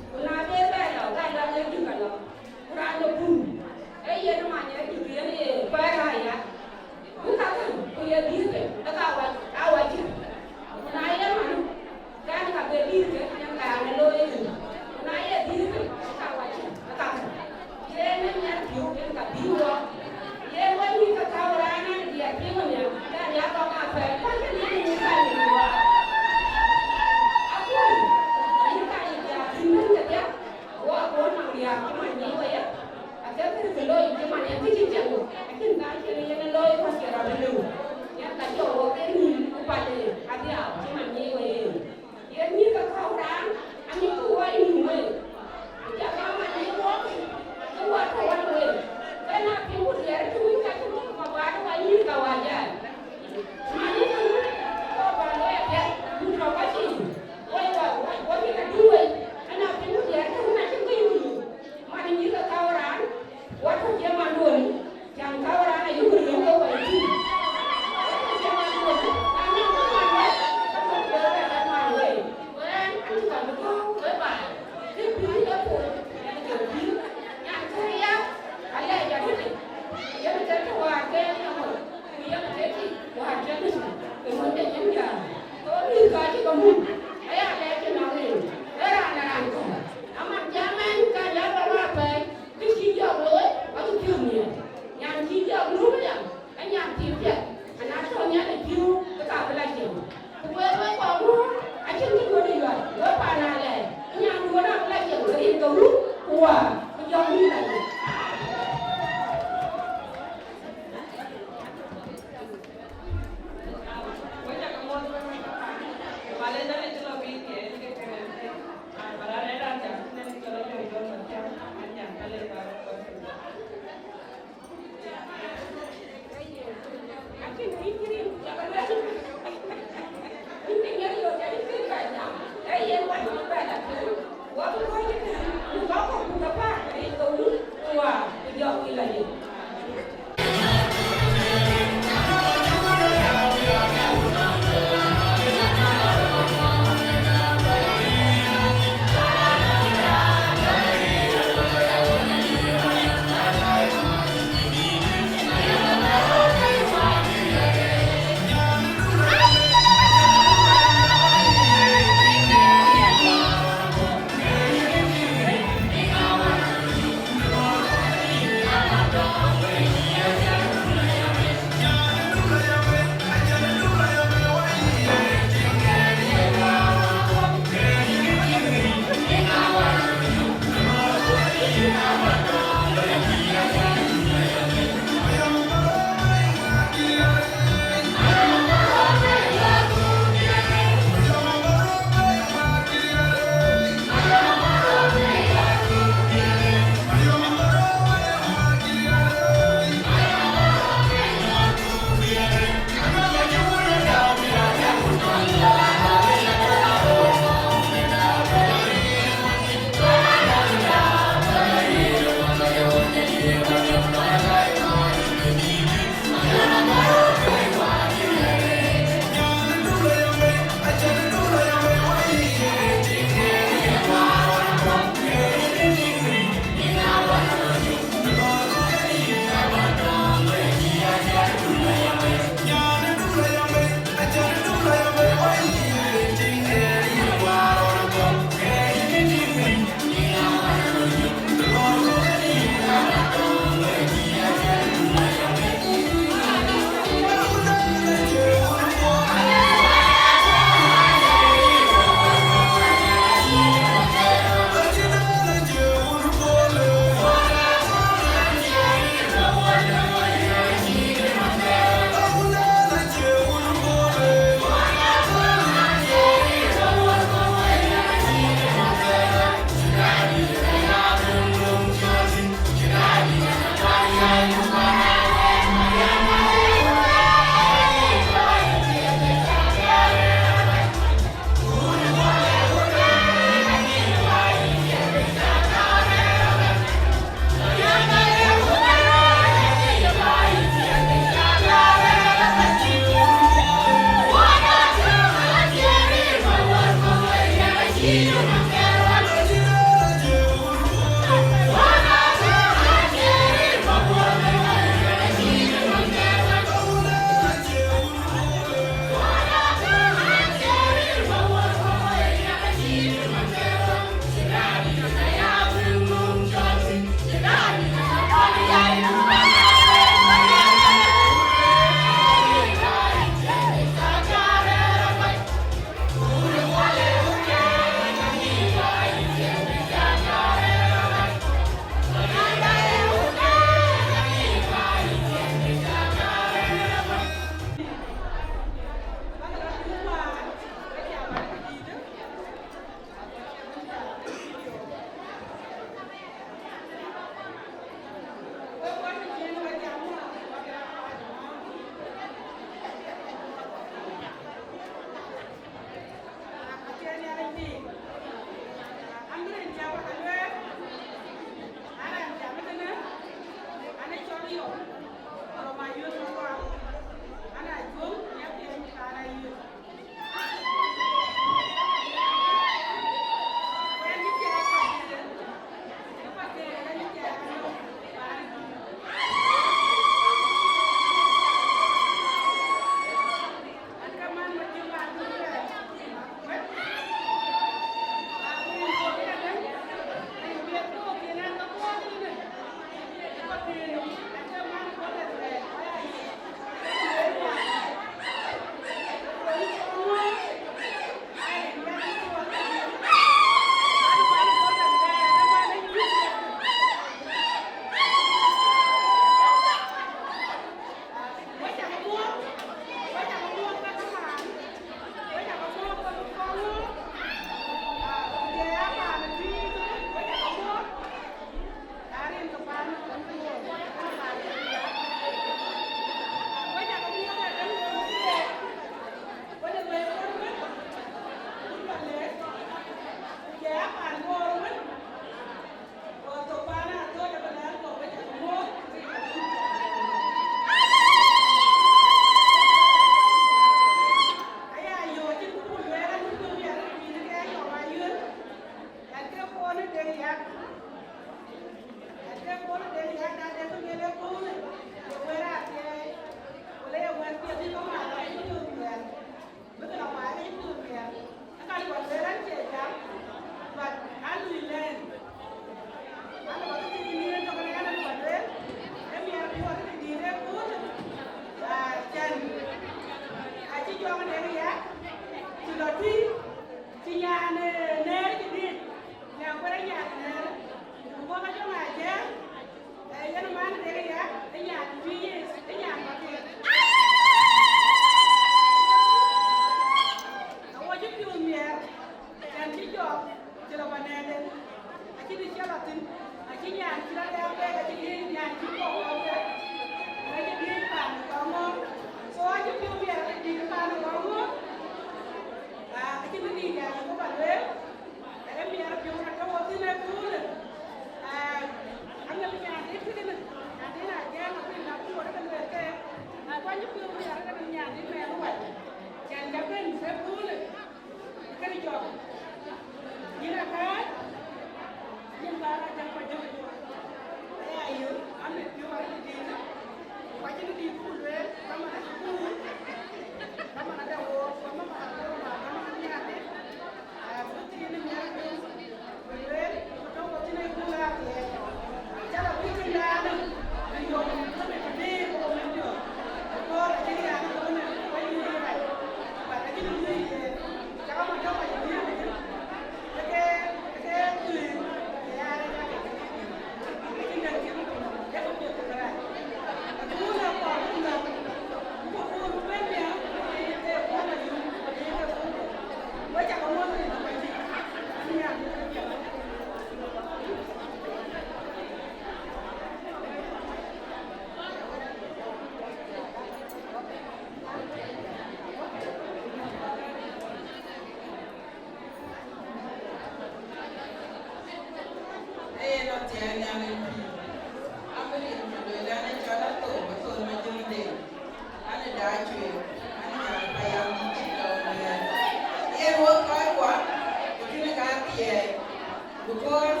Because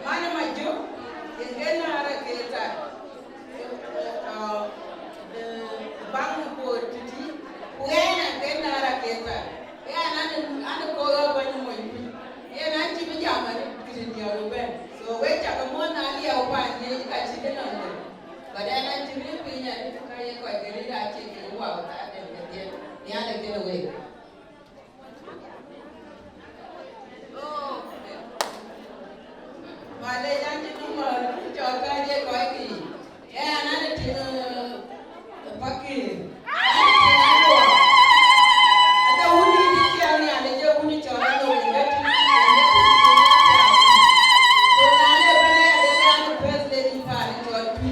mana maju ingin ada kita bang por titi uena kena ada kita ya ada kola banyak maju ya nanti berjalan kita dia lupa so we cakap mau nali apa ni kita cerita nanti pada nanti ni punya itu kayak kau geri dah cakap wow tak ada dia ni ada kita we Male janji nomor coba dia kau ini. Ya, anak itu pakai. Ada undi di sini, ada je undi coba tu. So nale benda ada kan first lady part coba tu.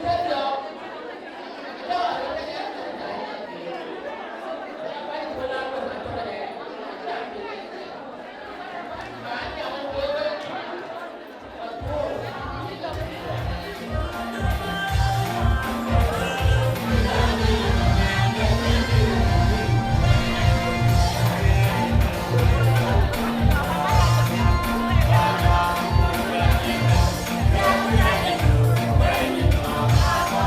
Hãy subscribe cho kênh Ghiền Mì Gõ để không bỏ lỡ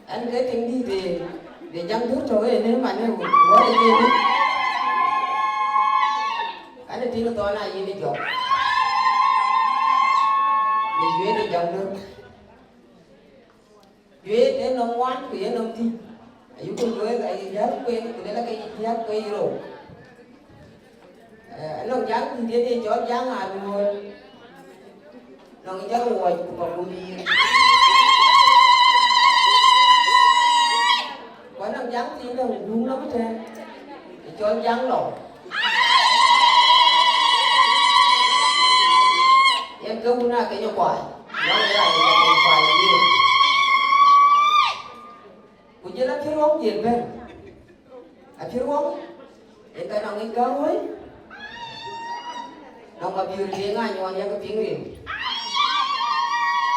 Anh cái tình đi để dăng thuốc cho cái nếu mà nó quá là gì đi anh ấy tiếng to này gì đi chỗ mình duyên đi dòng nữa duyên đến nó ngoan thì nó thi ayu con duyên cái giá quên cái là cái giá quên rồi anh long dáng thì đi cho dáng à rồi long dáng ngồi của con đi quả nó dán thì nó rung lắm thế để cho nó dán lột em cứ na cái nhỏ quài nó lại là phải gì cũng như là phiếu bóng gì bên phiếu bóng để cái nào nghe cơ ấy nó mà biểu hiện ngay nhọn cái tiếng liền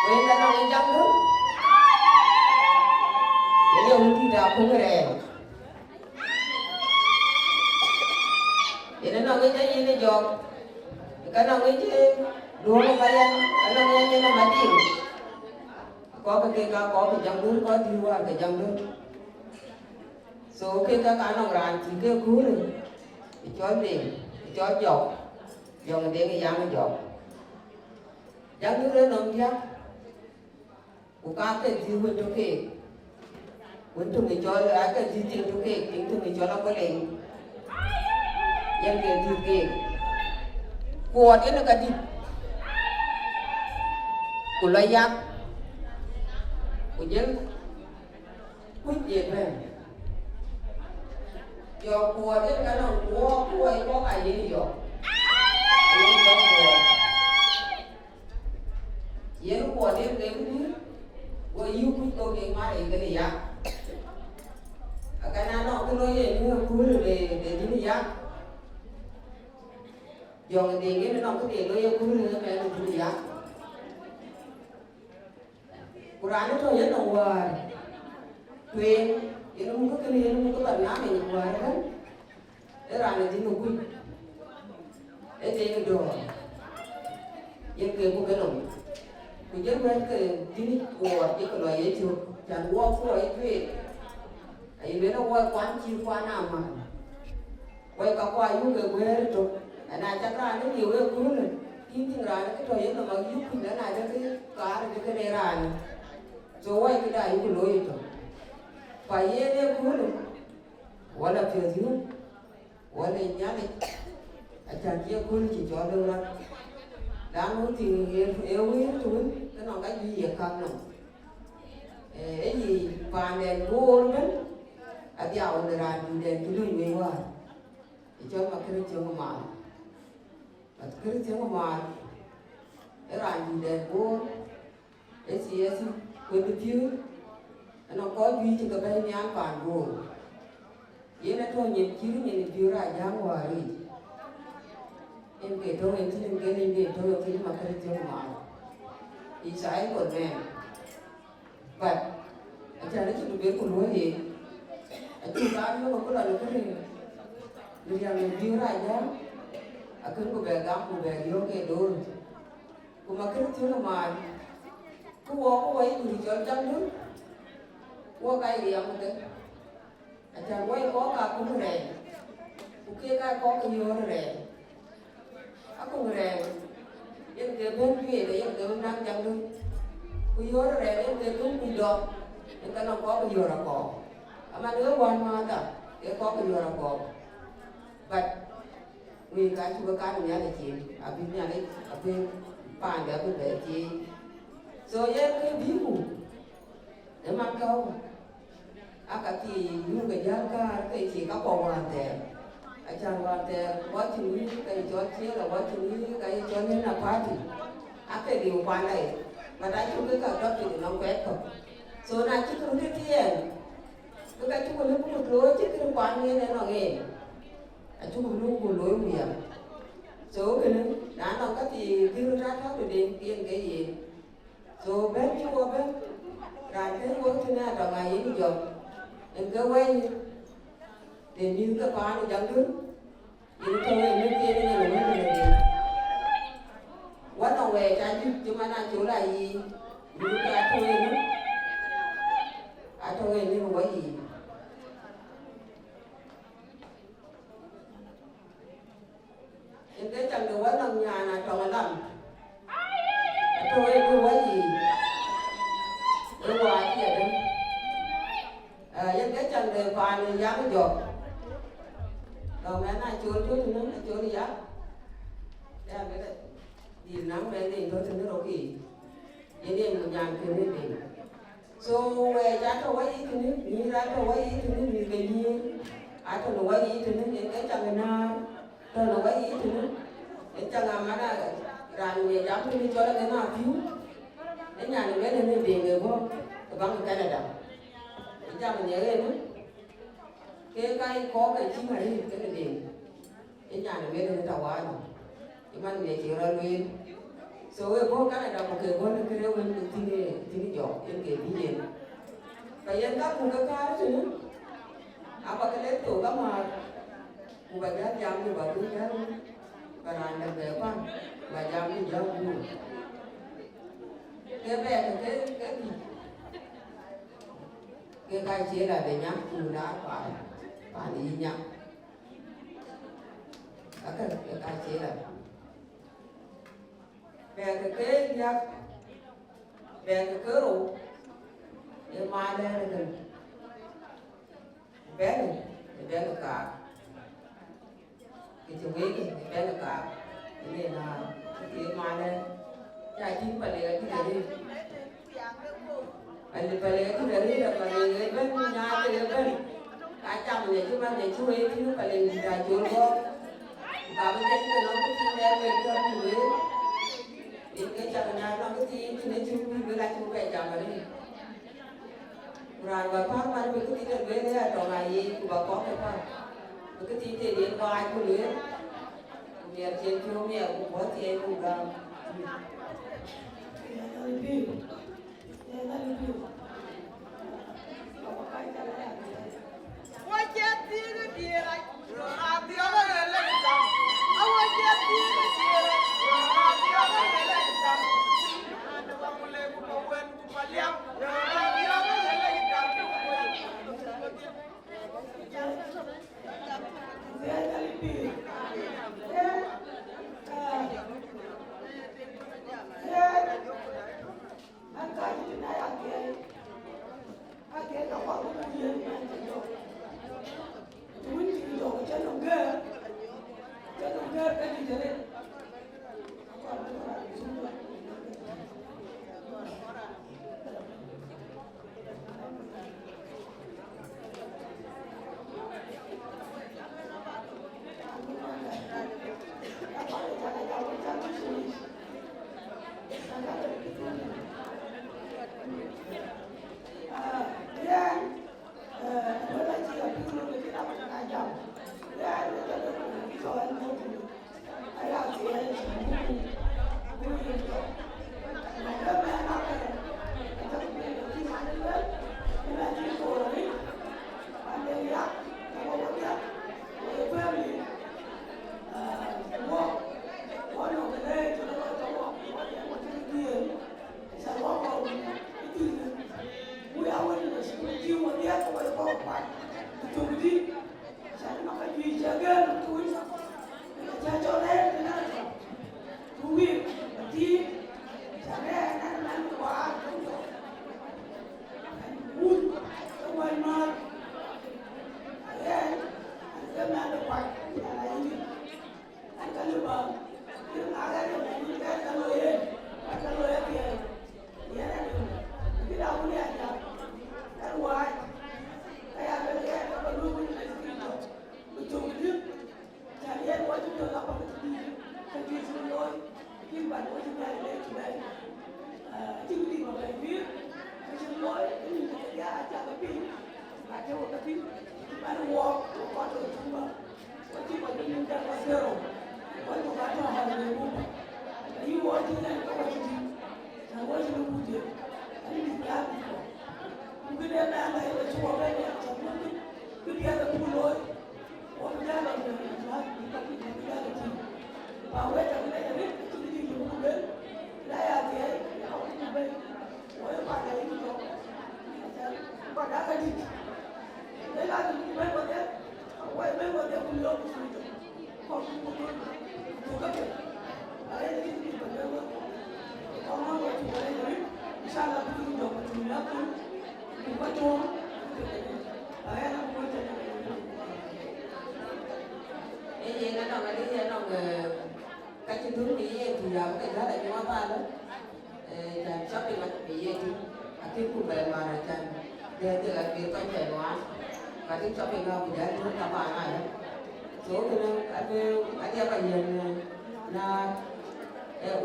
quên cái nào nghe chăng nữa cái điều thì đã không cái này để nó nghe cái gì này giọt cái nào nghe chứ đúng không phải anh cái nào nghe như nó mà tiếng có cái cây có cái dòng nước có đi qua cái dòng nước số cái các anh làm chỉ kêu cứu rồi cho tiền cho dọc dòng tiền cái giang dọc giang nước đó nằm chắc của các cái gì quên cho kì quên cho người cho ai cái gì tiền cho kì tính cho người cho nó có liền dân tiền thì kì của thế nó cái gì của loài giang của dân quyết diệt này do của đến cái nào của ấy có cái gì rồi dân của đến cái gì của yêu quý tôi cái mà cái gì à cái nào nó cái lối gì nữa cứ để gì vậy do cái tiền nó cái tiền lối cứ nữa cái gì vậy Quran itu ya nongwar, tuin, ini mungkin kini ini mungkin banyak yang nongwar kan, rana di nunggu, yang kedua, yang kedua kan, kujen mereka ini kuat, ini kalau ya tu, jangan kuat kuat itu, ini mana kuat kunci kuat nama, kuat kuat juga kuat itu, anak cakap ini dia kuat, ini rana itu ya nama itu, dan ada ke kar ke rana. So why cái đại của lối itu, phải ये cũng được, wala phiền thiếu, wala nhát đi, anh kia cũng chỉ cho được là, đáng muốn thì yêu thôi, cái nào cái gì vậy không nào, cái gì phàn đèn vô luôn đấy, anh giàu người ra đèn cái lưỡi mấy quá, cho mà cái tiếng mà cái tiếng mà, cái ra đèn vô, cái gì với cái phiếu nó có duy cho cái bên nhà phản buồn vậy là thôi nhìn phiếu ra giang ngoài đi em kể thôi em xin cái lên kể thôi cái mà cái tiếng mà ý trái của mẹ vậy anh cha nó chỉ biết của lúa gì anh chỉ ta nó có lần cái gì người nhà phiếu ra giang à cứ của bé gam của bé vô cái đồ của mà cái tiếng mà có quay thì cho chân nước qua cây gì không thế anh chàng quay có cả cũng rèn kia cái có cái vô rèn cũng rèn những cái bên kia để những cái năng chân nước cái vô rèn những cái cũng bị đọt những cái nó có cái vô là có mà đứa quan mà ta cái có cái vô là có vậy vì cái chúng cái nhà này chị ở bên nhà đấy ở bên bàn để bên đấy chị rồi cái view để mang câu cái những cái giá cái chỉ có còn hoàn tiền anh chàng hoàn tiền quá trình cái cho chia là quá trình cái cho nên là party cái điều quan này mà đã chúng cái cả thì nó quét không số này chứ không biết tiền cái chúng mình cũng một lối chứ cái quan như thế nào nghe chúng mình luôn một lối miệng số cái đã làm cái gì kêu ra tháo được đến tiền cái gì so bên chua bên ra thế quá thế nào rồi ngày ấy giờ em cứ quay thì như cái pha nó chẳng đứng thì thôi em kia nó là mấy người quá tàu về trái chứ mà đang chỗ là gì như cái thôi nữa thôi em nhưng mà có gì em cái chẳng được quá nằm nhà là tròn lắm thôi em có gì ngoài kia đấy dân cái chân đề phàn thì dám cái giọt rồi mẹ này chúa thì nó chúa đi dám đem cái đấy đi nắng bên đi thôi thì nó đâu kỳ vậy đi một nhà kia đi tìm so về giá đâu ấy thì nó như ra đâu ấy thì nó như cái gì ai thôi đâu ấy thì nó những cái chân na thôi đâu ấy thì nó cái chân mà nó ra người dám đi cho nó cái nào phiếu cái nhà này bé nên về người vô bằng Canada cái nhà mình nhớ em cái có cái chi mà đi cái này cái nhà này bé nên tàu á cái mà về chiều ra luôn so cái vô Canada một cái vô cái điều mình thì job em cái gì vậy bây giờ các cùng cái đó chứ apa cái lấy tổ các mà một bài hát jam như vậy cũng thế và làm được về quan và jam như vậy cũng cái về cái cái chế là để nhắc từ đã phải đi nhắc cái chế là về cái nhắc về cái cớ đủ để mai đây là bé cái cả cái chỗ ấy bé là cả cái này là cái mai đây chạy chín phải lấy cái gì phải lấy cái gì là phải lấy bên nhà cái bên cả trăm này chứ mà để chui thì nó phải lấy cả chuột không và bên trên nó cái gì đen về cho người cái trăm nhà nó cái gì thì nó chui với lại chui về trăm mà đi rồi và phát ban với cái tiền về đấy trong này của bà có cái phát cái tiền thì điện thoại của lưới miền trên chỗ miền cũng có tiền cũng ra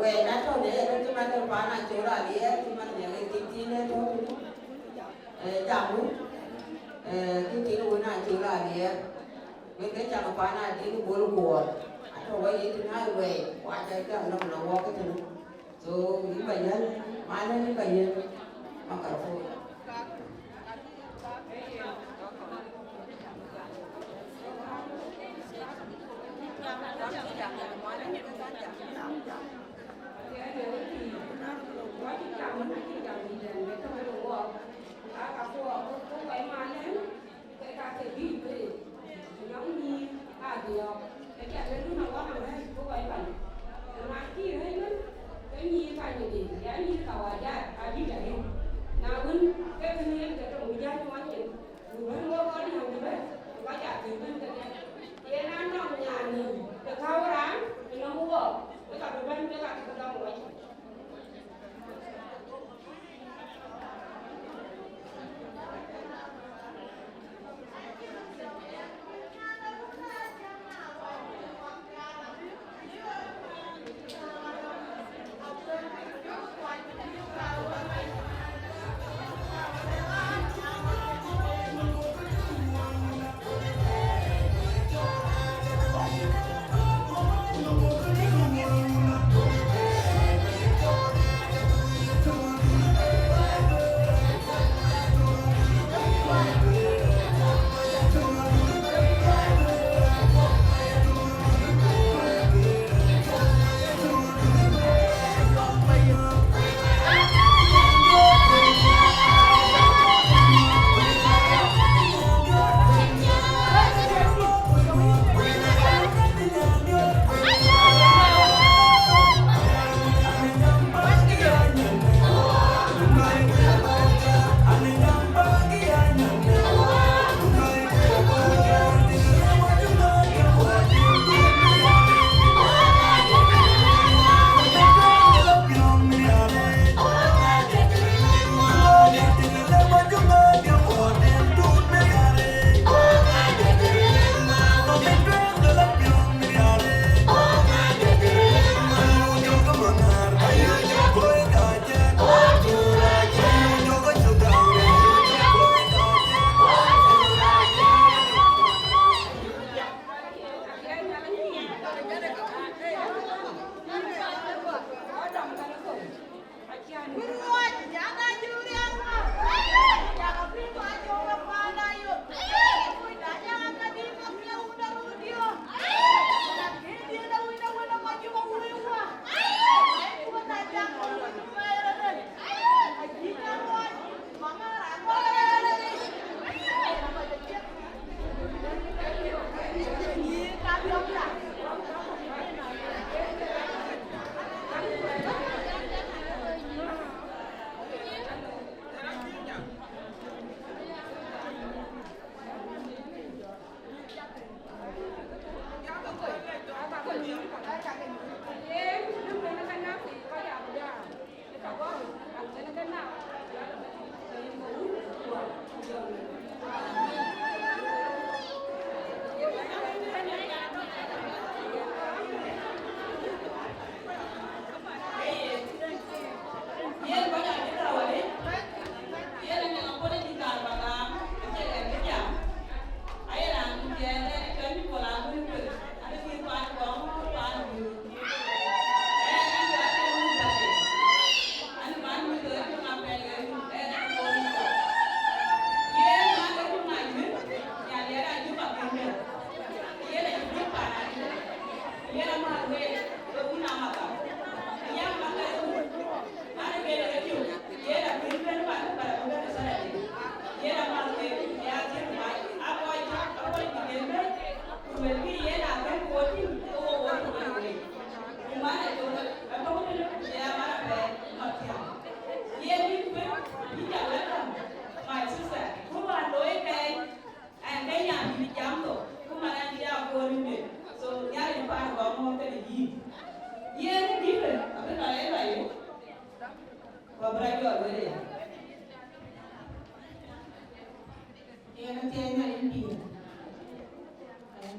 we na to ne ro ti ma ko pa na cho ra li ti ma ne ki ti ne to jamu ki ti no na cho ra li we ke cha pa na di no bol ko a to we ti na we wa cha ka no na wa ka ti so ni ba yan ma na ni ba yan ma ka fo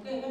Cái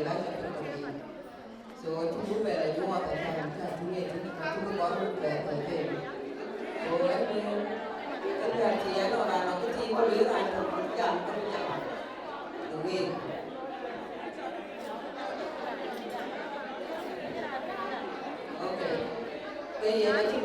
la cha ko ko so tu bu be la yo ta ta tu ne tu ko ko be ko ke so la ni cái là chị ấy nói là nó cái chi có lý là nó chậm không chậm được nghe ok bây giờ nó chỉ